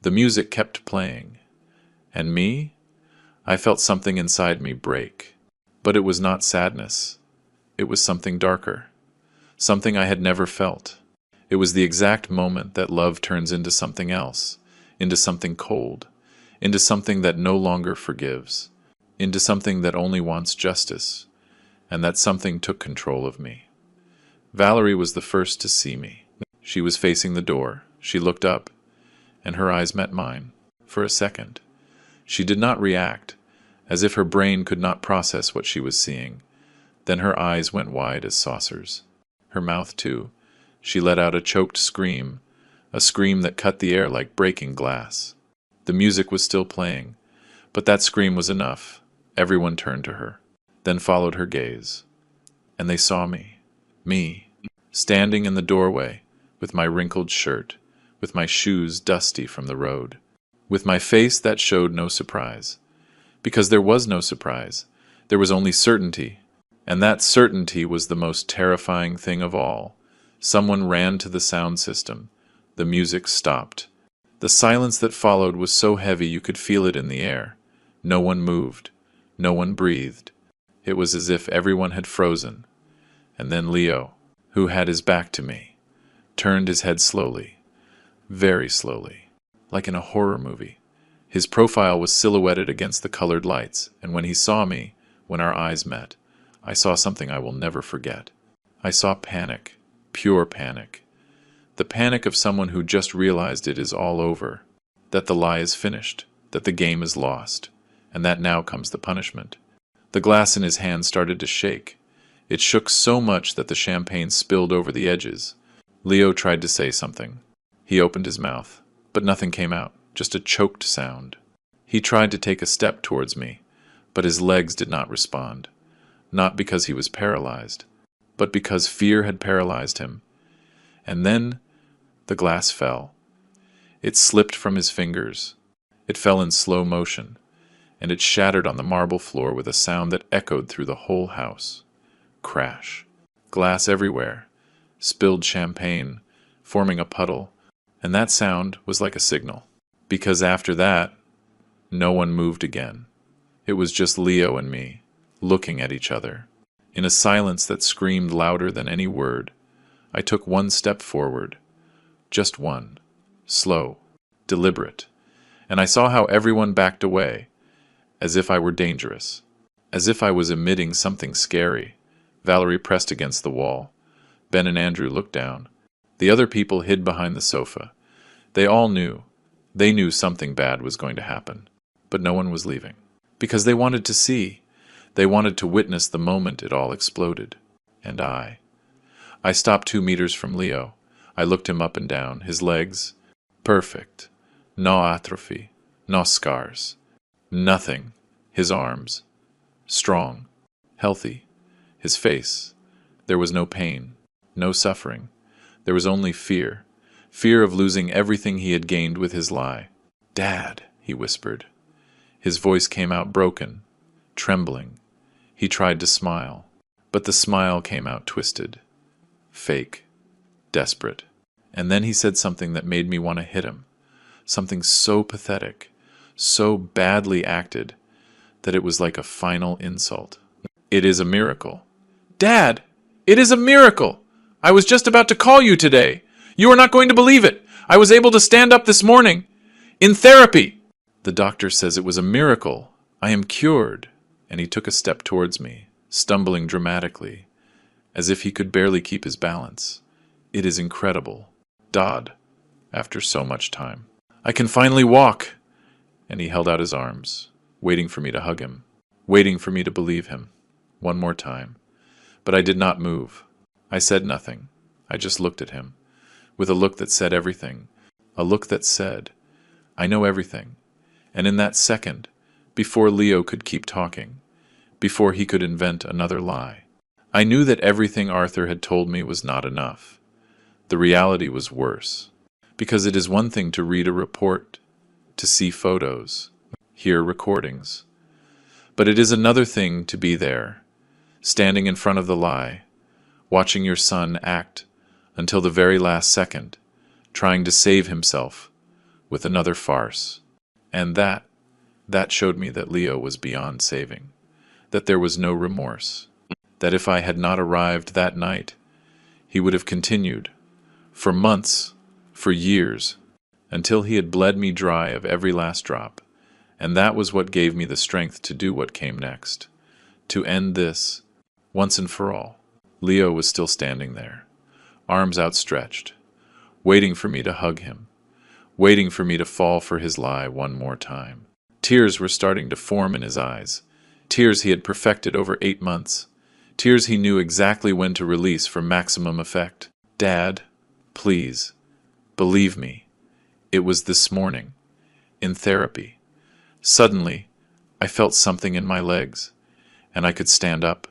The music kept playing. And me? I felt something inside me break. But it was not sadness. It was something darker. Something I had never felt. It was the exact moment that love turns into something else, into something cold, into something that no longer forgives. into something that only wants justice, and that something took control of me. Valerie was the first to see me. She was facing the door. She looked up, and her eyes met mine. For a second, she did not react, as if her brain could not process what she was seeing. Then her eyes went wide as saucers. Her mouth, too. She let out a choked scream, a scream that cut the air like breaking glass. The music was still playing, but that scream was enough. Everyone turned to her, then followed her gaze. And they saw me, standing in the doorway, with my wrinkled shirt, with my shoes dusty from the road, with my face that showed no surprise. Because there was no surprise. There was only certainty. And that certainty was the most terrifying thing of all. Someone ran to the sound system. The music stopped. The silence that followed was so heavy you could feel it in the air. No one moved. No one breathed. It was as if everyone had frozen. And then Leo, who had his back to me, turned his head slowly, very slowly, like in a horror movie. His profile was silhouetted against the colored lights, and when he saw me, when our eyes met, I saw something I will never forget. I saw panic, pure panic. The panic of someone who just realized it is all over, that the lie is finished, that the game is lost, and that now comes the punishment. The glass in his hand started to shake. It shook so much that the champagne spilled over the edges. Leo tried to say something. He opened his mouth, but nothing came out, just a choked sound. He tried to take a step towards me, but his legs did not respond. Not because he was paralyzed, but because fear had paralyzed him. And then the glass fell. It slipped from his fingers. It fell in slow motion, and it shattered on the marble floor with a sound that echoed through the whole house. Crash. Glass everywhere. Spilled champagne, forming a puddle. And that sound was like a signal. Because after that, no one moved again. It was just Leo and me, looking at each other. In a silence that screamed louder than any word, I took one step forward. Just one. Slow. Deliberate. And I saw how everyone backed away, as if I were dangerous. As if I was emitting something scary. Valerie pressed against the wall. Ben and Andrew looked down. The other people hid behind the sofa. They all knew. They knew something bad was going to happen. But no one was leaving. Because they wanted to see. They wanted to witness the moment it all exploded. And I stopped 2 meters from Leo. I looked him up and down. His legs, perfect. No atrophy. No scars. Nothing. His arms, strong. Healthy. His face, there was no pain. No suffering. There was only fear. Fear of losing everything he had gained with his lie. "Dad," he whispered. His voice came out broken, trembling. He tried to smile, but the smile came out twisted, fake, desperate. And then he said something that made me want to hit him. Something so pathetic, so badly acted, that it was like a final insult. "It is a miracle." "Dad, it is a miracle! I was just about to call you today. You are not going to believe it. I was able to stand up this morning. In therapy." "The doctor says it was a miracle. I am cured." And he took a step towards me, stumbling dramatically, as if he could barely keep his balance. "It is incredible. Dad, after so much time. I can finally walk." And he held out his arms, waiting for me to hug him, waiting for me to believe him. One more time. But I did not move. I said nothing. I just looked at him, with a look that said everything. A look that said, "I know everything." And in that second, before Leo could keep talking, before he could invent another lie, I knew that everything Arthur had told me was not enough. The reality was worse. Because it is one thing to read a report, to see photos, hear recordings. But it is another thing to be there, standing in front of the lie, watching your son act until the very last second, trying to save himself with another farce. And that showed me that Leo was beyond saving, that there was no remorse, that if I had not arrived that night, he would have continued, for months, for years, until he had bled me dry of every last drop, And that was what gave me the strength to do what came next. To end this, once and for all. Leo was still standing there, arms outstretched, waiting for me to hug him, waiting for me to fall for his lie one more time. Tears were starting to form in his eyes, tears he had perfected over 8 months, tears he knew exactly when to release for maximum effect. Dad, please, believe me, it was this morning, in therapy. Suddenly, I felt something in my legs, and I could stand up.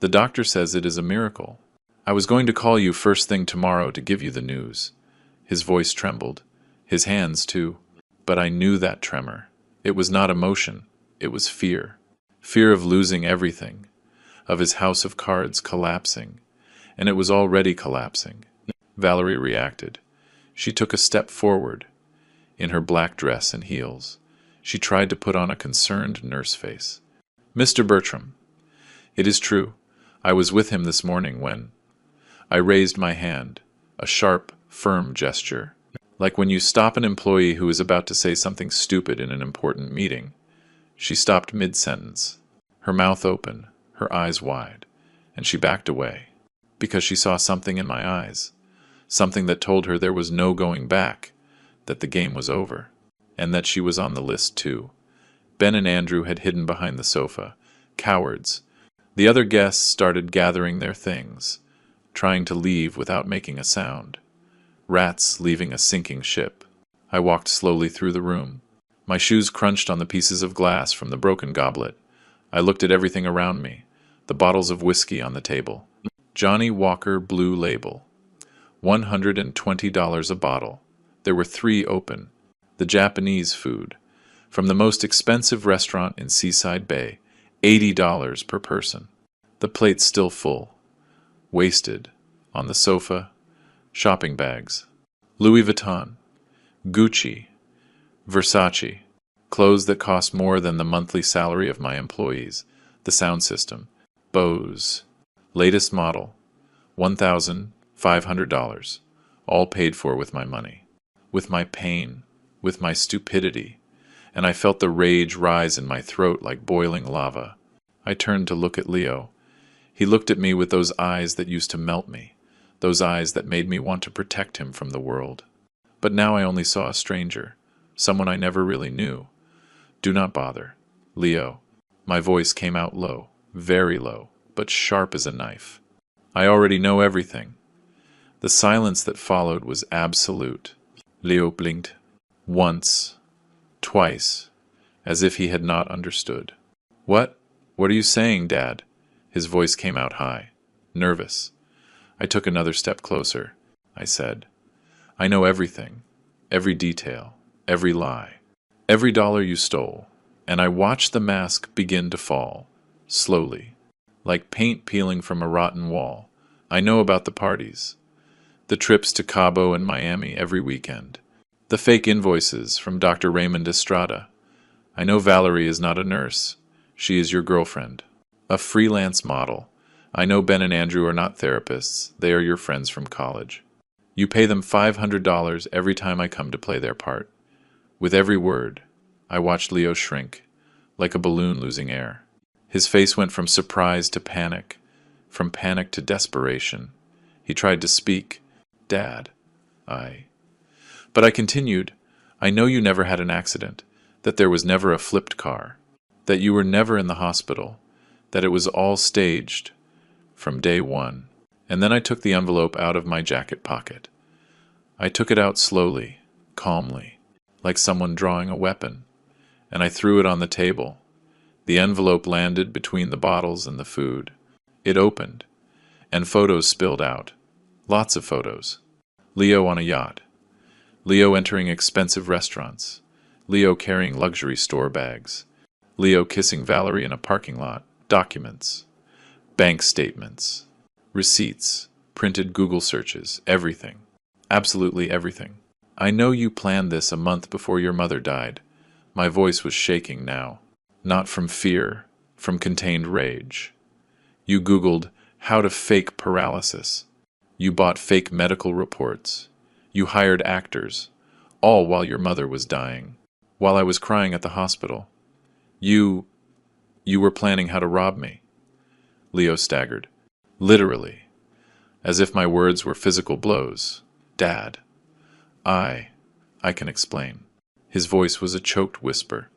The doctor says it is a miracle. I was going to call you first thing tomorrow to give you the news. His voice trembled, his hands too, but I knew that tremor. It was not emotion, it was fear. Fear of losing everything, of his house of cards collapsing, and it was already collapsing. Valerie reacted. She took a step forward, in her black dress and heels. She tried to put on a concerned nurse face. Mr. Bertram, it is true. I was with him this morning when I raised my hand, a sharp, firm gesture, like when you stop an employee who is about to say something stupid in an important meeting. She stopped mid-sentence, her mouth open, her eyes wide, and she backed away, because she saw something in my eyes, something that told her there was no going back, that the game was over, and that she was on the list too. Ben and Andrew had hidden behind the sofa, cowards. The other guests started gathering their things, trying to leave without making a sound. Rats leaving a sinking ship. I walked slowly through the room. My shoes crunched on the pieces of glass from the broken goblet. I looked at everything around me, the bottles of whiskey on the table. Johnny Walker Blue Label. $120 a bottle. There were 3 open. The Japanese food. From the most expensive restaurant in Seaside Bay, $80 per person. The plates still full. Wasted. On the sofa. Shopping bags. Louis Vuitton. Gucci. Versace. Clothes that cost more than the monthly salary of my employees. The sound system. Bose. Latest model. $1,500. All paid for with my money. With my pain. With my stupidity. And I felt the rage rise in my throat like boiling lava. I turned to look at Leo. He looked at me with those eyes that used to melt me, those eyes that made me want to protect him from the world. But now I only saw a stranger, someone I never really knew. Do not bother. Leo. My voice came out low, very low, but sharp as a knife. I already know everything. The silence that followed was absolute. Leo blinked. Once. Twice. As if he had not understood. What? What are you saying, Dad? His voice came out high. Nervous. I took another step closer. I said, I know everything. Every detail. Every lie. Every dollar you stole. And I watched the mask begin to fall. Slowly. Like paint peeling from a rotten wall. I know about the parties. The trips to Cabo and Miami every weekend. The fake invoices from Dr. Raymond Estrada. I know Valerie is not a nurse. She is your girlfriend. A freelance model. I know Ben and Andrew are not therapists. They are your friends from college. You pay them $500 every time I come to play their part. With every word, I watched Leo shrink, like a balloon losing air. His face went from surprise to panic, from panic to desperation. He tried to speak. Dad, But I continued, I know you never had an accident, that there was never a flipped car, that you were never in the hospital, that it was all staged from day one. And then I took the envelope out of my jacket pocket. I took it out slowly, calmly, like someone drawing a weapon, and I threw it on the table. The envelope landed between the bottles and the food. It opened, and photos spilled out. Lots of photos. Leo on a yacht. Leo entering expensive restaurants. Leo carrying luxury store bags. Leo kissing Valerie in a parking lot. Documents. Bank statements. Receipts. Printed Google searches. Everything. Absolutely everything. I know you planned this a month before your mother died. My voice was shaking now. Not from fear, from contained rage. You Googled how to fake paralysis. You bought fake medical reports. You hired actors, all while your mother was dying. While I was crying at the hospital. You were planning how to rob me. Leo staggered. Literally. As if my words were physical blows. Dad. I can explain. His voice was a choked whisper,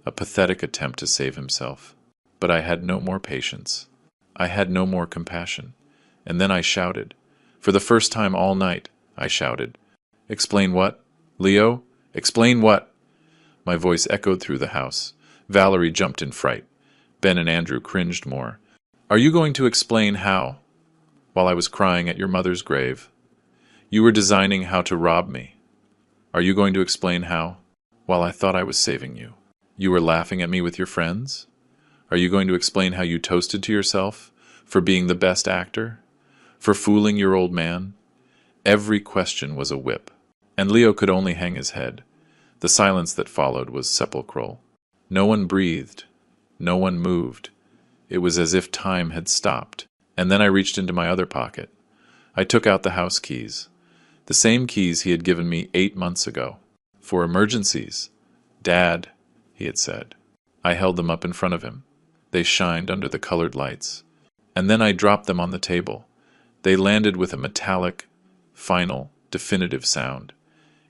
a pathetic attempt to save himself. But I had no more patience. I had no more compassion. And then I shouted. For the first time all night, I shouted. Explain what? Leo? Explain what? My voice echoed through the house. Valerie jumped in fright. Ben and Andrew cringed more. Are you going to explain how? While I was crying at your mother's grave. You were designing how to rob me. Are you going to explain how? While I thought I was saving you. You were laughing at me with your friends? Are you going to explain how you toasted to yourself for being the best actor? For fooling your old man? Every question was a whip. And Leo could only hang his head. The silence that followed was sepulchral. No one breathed. No one moved. It was as if time had stopped. And then I reached into my other pocket. I took out the house keys. The same keys he had given me 8 months ago. For emergencies. Dad, he had said. I held them up in front of him. They shined under the colored lights. And then I dropped them on the table. They landed with a metallic, final, definitive sound.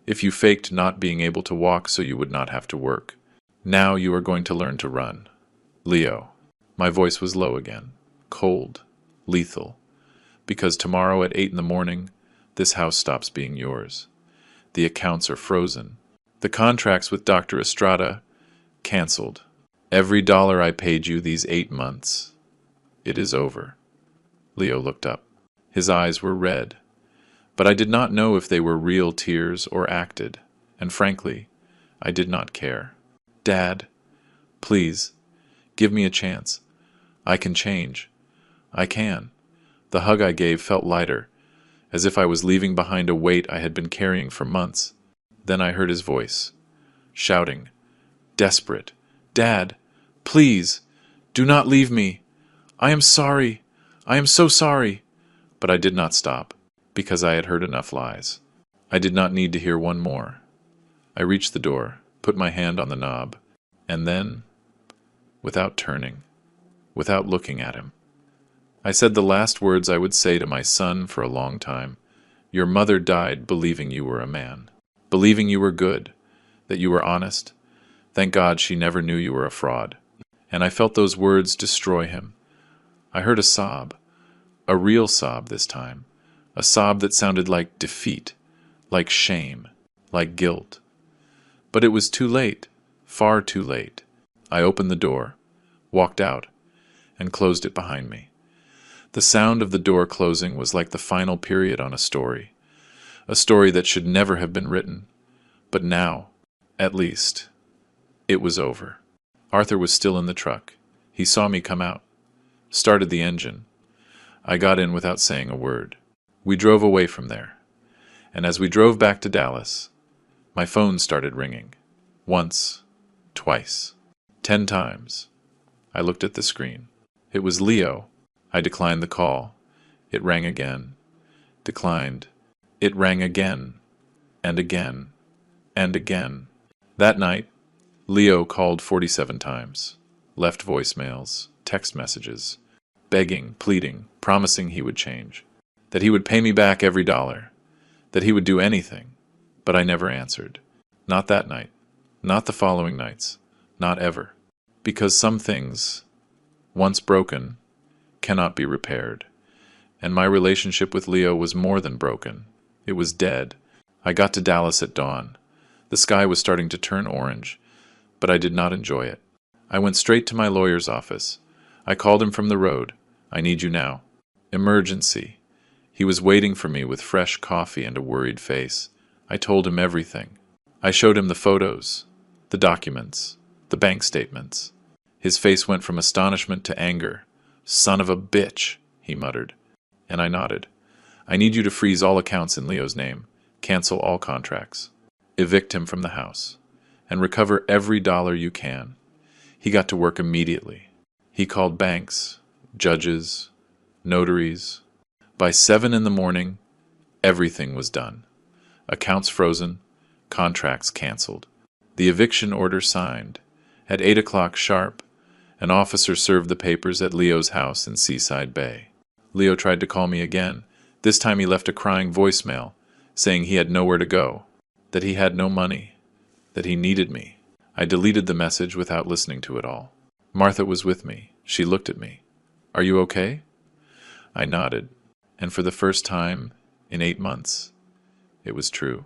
If you faked not being able to walk so you would not have to work. Now you are going to learn to run. Leo. My voice was low again. Cold. Lethal. Because tomorrow at 8 in the morning, this house stops being yours. The accounts are frozen. The contracts with Dr. Estrada, canceled. Every dollar I paid you these 8 months. It is over. Leo looked up. His eyes were red. But I did not know if they were real tears or acted, and frankly, I did not care. Dad, please, give me a chance. I can change. I can. The hug I gave felt lighter, as if I was leaving behind a weight I had been carrying for months. Then I heard his voice, shouting, desperate, Dad, please, do not leave me. I am sorry. I am so sorry. But I did not stop, because I had heard enough lies. I did not need to hear one more. I reached the door, put my hand on the knob, and then, without turning, without looking at him, I said the last words I would say to my son for a long time. Your mother died believing you were a man, believing you were good, that you were honest. Thank God she never knew you were a fraud. And I felt those words destroy him. I heard a sob, a real sob this time, a sob that sounded like defeat, like shame, like guilt. But it was too late, far too late. I opened the door, walked out, and closed it behind me. The sound of the door closing was like the final period on a story that should never have been written. But now, at least, it was over. Arthur was still in the truck. He saw me come out, started the engine. I got in without saying a word. We drove away from there. And as we drove back to Dallas, my phone started ringing. Once, twice, 10 times. I looked at the screen. It was Leo. I declined the call. It rang again. Declined. It rang again. And again. And again. That night, Leo called 47 times. Left voicemails, text messages, begging, pleading, promising he would change. That he would pay me back every dollar. That he would do anything. But I never answered. Not that night. Not the following nights. Not ever. Because some things, once broken, cannot be repaired. And my relationship with Leo was more than broken. It was dead. I got to Dallas at dawn. The sky was starting to turn orange, but I did not enjoy it. I went straight to my lawyer's office. I called him from the road. I need you now. Emergency. He was waiting for me with fresh coffee and a worried face. I told him everything. I showed him the photos, the documents, the bank statements. His face went from astonishment to anger. Son of a bitch, he muttered. And I nodded. I need you to freeze all accounts in Leo's name, cancel all contracts, evict him from the house, and recover every dollar you can. He got to work immediately. He called banks, judges, notaries. By 7 in the morning, everything was done. Accounts frozen, contracts canceled. The eviction order signed. At 8 o'clock sharp, an officer served the papers at Leo's house in Seaside Bay. Leo tried to call me again. This time he left a crying voicemail, saying he had nowhere to go, that he had no money, that he needed me. I deleted the message without listening to it all. Martha was with me. She looked at me. "Are you okay?" I nodded, and for the first time in 8 months, it was true.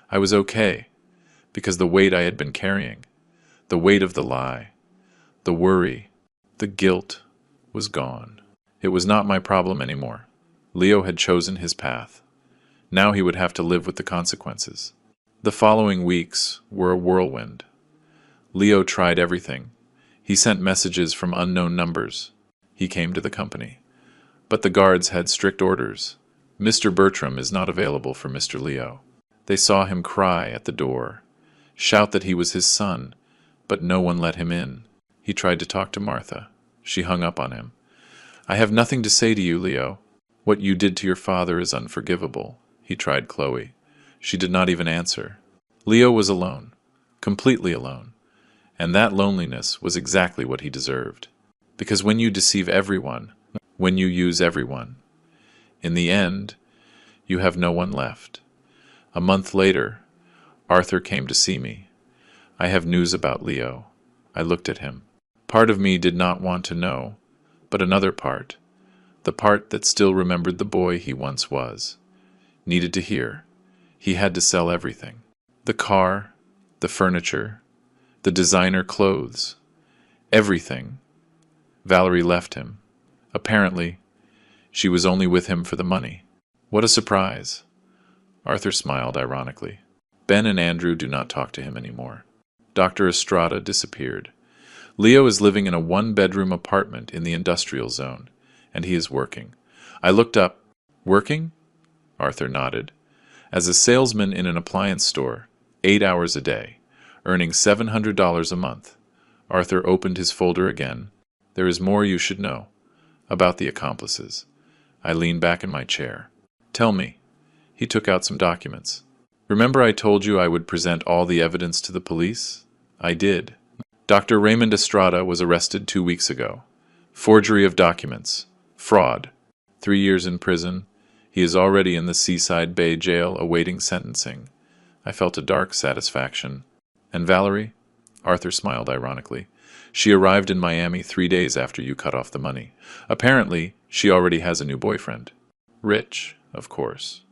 I was okay, because the weight I had been carrying, the weight of the lie, the worry, the guilt, was gone. It was not my problem anymore. Leo had chosen his path. Now he would have to live with the consequences. The following weeks were a whirlwind. Leo tried everything. He sent messages from unknown numbers. He came to the company. But the guards had strict orders. Mr. Bertram is not available for Mr. Leo. They saw him cry at the door, shout that he was his son, but no one let him in. He tried to talk to Martha. She hung up on him. "I have nothing to say to you, Leo. What you did to your father is unforgivable." He tried Chloe. She did not even answer. Leo was alone, completely alone, and that loneliness was exactly what he deserved. Because when you deceive everyone, when you use everyone, in the end, you have no one left. A month later, Arthur came to see me. "I have news about Leo." I looked at him. Part of me did not want to know, but another part, the part that still remembered the boy he once was, needed to hear. He had to sell everything. The car, the furniture, the designer clothes, everything. Valerie left him. Apparently, she was only with him for the money. What a surprise. Arthur smiled ironically. Ben and Andrew do not talk to him anymore. Dr. Estrada disappeared. Leo is living in a one-bedroom apartment in the industrial zone, and he is working. I looked up. "Working?" Arthur nodded. "As a salesman in an appliance store, 8 hours a day, earning $700 a month." Arthur opened his folder again. "There is more you should know about the accomplices." I leaned back in my chair. "Tell me." He took out some documents. "Remember I told you I would present all the evidence to the police? I did. Dr. Raymond Estrada was arrested 2 weeks ago. Forgery of documents. Fraud. 3 years in prison. He is already in the Seaside Bay jail awaiting sentencing." I felt a dark satisfaction. "And Valerie?" Arthur smiled ironically. "She arrived in Miami 3 days after you cut off the money. Apparently, she already has a new boyfriend. Rich, of course.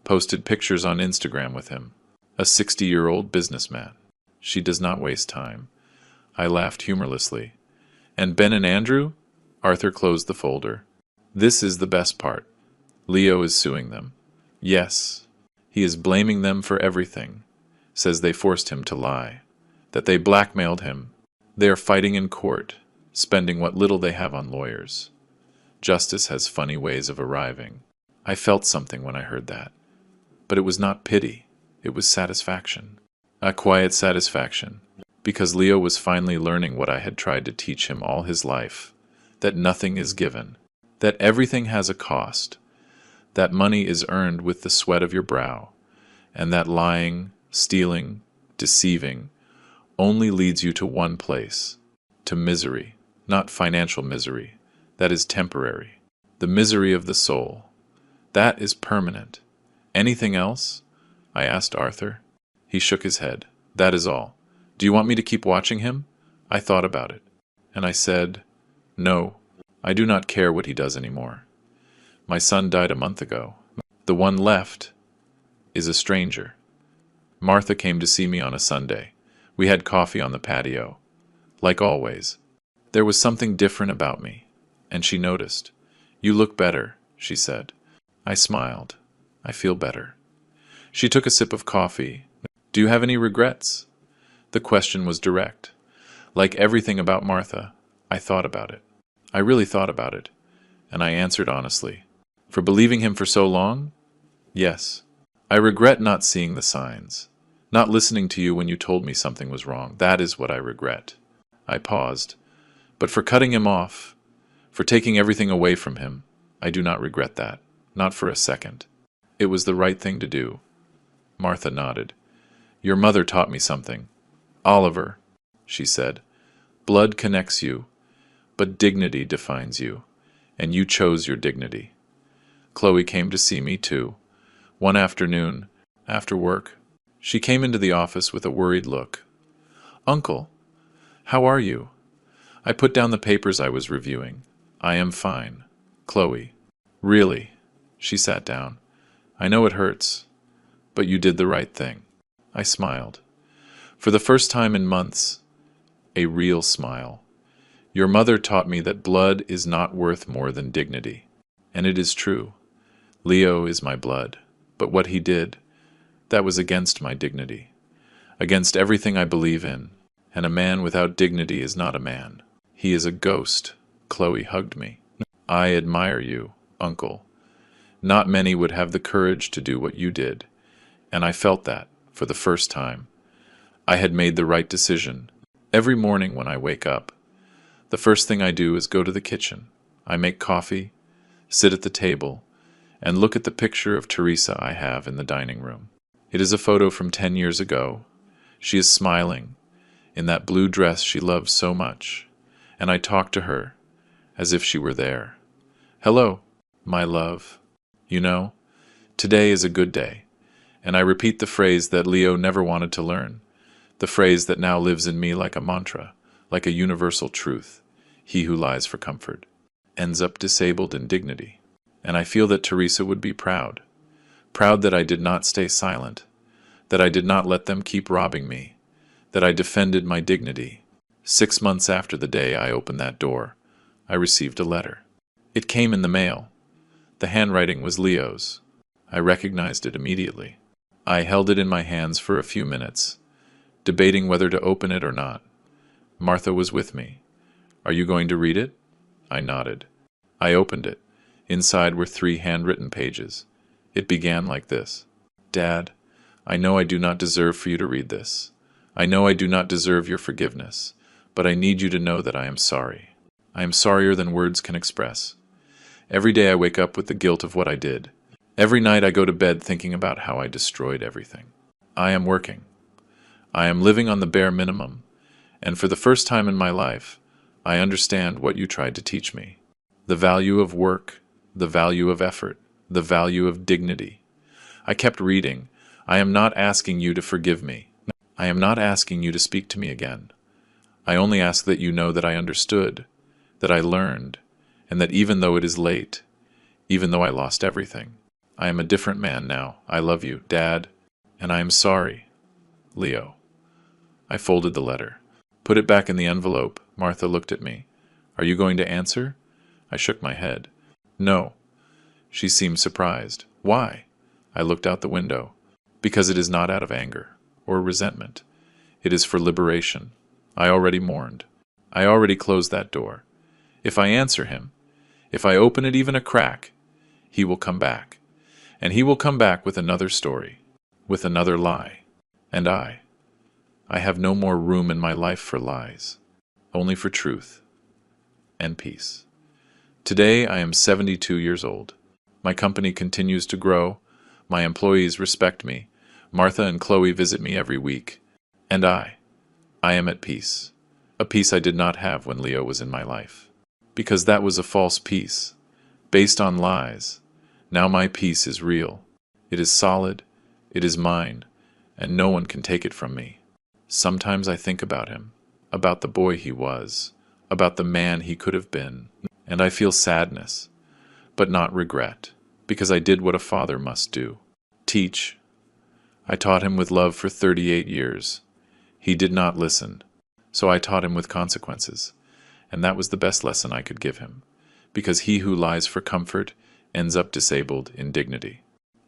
Posted pictures on Instagram with him. A 60-year-old businessman. She does not waste time." I laughed humorlessly. "And Ben and Andrew?" Arthur closed the folder. "This is the best part. Leo is suing them. Yes, he is blaming them for everything. Says they forced him to lie. That they blackmailed him. They are fighting in court, spending what little they have on lawyers. Justice has funny ways of arriving." I felt something when I heard that. But it was not pity. It was satisfaction. A quiet satisfaction. Because Leo was finally learning what I had tried to teach him all his life. That nothing is given. That everything has a cost. That money is earned with the sweat of your brow. And that lying, stealing, deceiving only leads you to one place. To misery. Not financial misery. That is temporary. The misery of the soul. That is permanent. Anything else? I asked Arthur. He shook his head. "That is all. Do you want me to keep watching him?" I thought about it. And I said, "No, I do not care what he does anymore. My son died a month ago. The one left is a stranger." Martha came to see me on a Sunday. We had coffee on the patio. Like always. There was something different about me, and she noticed. "You look better," she said. I smiled. "I feel better." She took a sip of coffee. "Do you have any regrets?" The question was direct. Like everything about Martha, I thought about it. I really thought about it, and I answered honestly. "For believing him for so long? Yes. I regret not seeing the signs, not listening to you when you told me something was wrong. That is what I regret." I paused. "But for cutting him off, for taking everything away from him, I do not regret that. Not for a second. It was the right thing to do." Martha nodded. Your mother taught me something. Oliver, she said, blood connects you, but dignity defines you, and you chose your dignity. Chloe came to see me, too. One afternoon, after work, she came into the office with a worried look. Uncle, how are you? I put down the papers I was reviewing. I am fine. Chloe. Really? She sat down. I know it hurts, but you did the right thing. I smiled. For the first time in months, a real smile. Your mother taught me that blood is not worth more than dignity. And it is true. Leo is my blood. But what he did, that was against my dignity. Against everything I believe in. And a man without dignity is not a man. He is a ghost. Chloe hugged me. I admire you, Uncle. Not many would have the courage to do what you did. And I felt that, for the first time. I had made the right decision. Every morning when I wake up, the first thing I do is go to the kitchen. I make coffee, sit at the table, and look at the picture of Teresa I have in the dining room. It is a photo from 10 years ago. She is smiling, in that blue dress she loves so much, and I talk to her, as if she were there. Hello, my love. You know, today is a good day, and I repeat the phrase that Leo never wanted to learn, the phrase that now lives in me like a mantra, like a universal truth. He who lies for comfort ends up disabled in dignity. And I feel that Teresa would be proud. Proud that I did not stay silent, that I did not let them keep robbing me, that I defended my dignity. 6 months after the day I opened that door, I received a letter. It came in the mail. The handwriting was Leo's. I recognized it immediately. I held it in my hands for a few minutes, debating whether to open it or not. Martha was with me. Are you going to read it? I nodded. I opened it. Inside were 3 handwritten pages. It began like this. Dad, I know I do not deserve for you to read this. I know I do not deserve your forgiveness, but I need you to know that I am sorry. I am sorrier than words can express. Every day I wake up with the guilt of what I did. Every night I go to bed thinking about how I destroyed everything. I am working. I am living on the bare minimum, and for the first time in my life, I understand what you tried to teach me. The value of work, the value of effort, the value of dignity. I kept reading. I am not asking you to forgive me. I am not asking you to speak to me again. I only ask that you know that I understood, that I learned, and that even though it is late, even though I lost everything, I am a different man now. I love you, Dad, and I am sorry, Leo. I folded the letter, put it back in the envelope. Martha looked at me. Are you going to answer? I shook my head. No. She seemed surprised. Why? I looked out the window. Because it is not out of anger or resentment. It is for liberation. I already mourned. I already closed that door. If I answer him, if I open it even a crack, he will come back. And he will come back with another story, with another lie. And I have no more room in my life for lies, only for truth and peace. Today I am 72 years old. My company continues to grow. My employees respect me. Martha and Chloe visit me every week. And I am at peace. A peace I did not have when Leo was in my life. Because that was a false peace, based on lies. Now my peace is real. It is solid. It is mine. And no one can take it from me. Sometimes I think about him, about the boy he was, about the man he could have been, and I feel sadness, but not regret, because I did what a father must do. Teach. I taught him with love for 38 years. He did not listen, so I taught him with consequences, and that was the best lesson I could give him, because he who lies for comfort ends up disabled in dignity.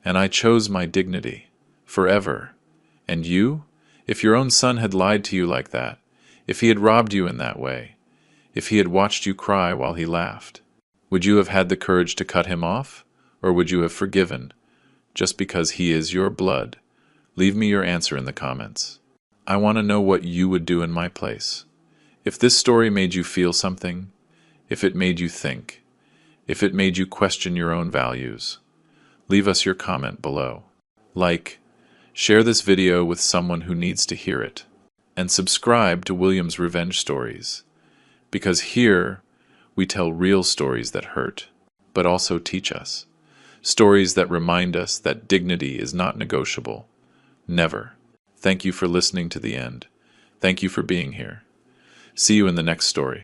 And I chose my dignity, forever. And you? If your own son had lied to you like that, if he had robbed you in that way, if he had watched you cry while he laughed, would you have had the courage to cut him off, or would you have forgiven, just because he is your blood? Leave me your answer in the comments. I want to know what you would do in my place. If this story made you feel something, if it made you think, if it made you question your own values, leave us your comment below. Like, Share this video with someone who needs to hear it. And subscribe to William's Revenge Stories, because here we tell real stories that hurt, but also teach us. Stories that remind us that dignity is not negotiable. Never. Thank you for listening to the end. Thank you for being here. See you in the next story.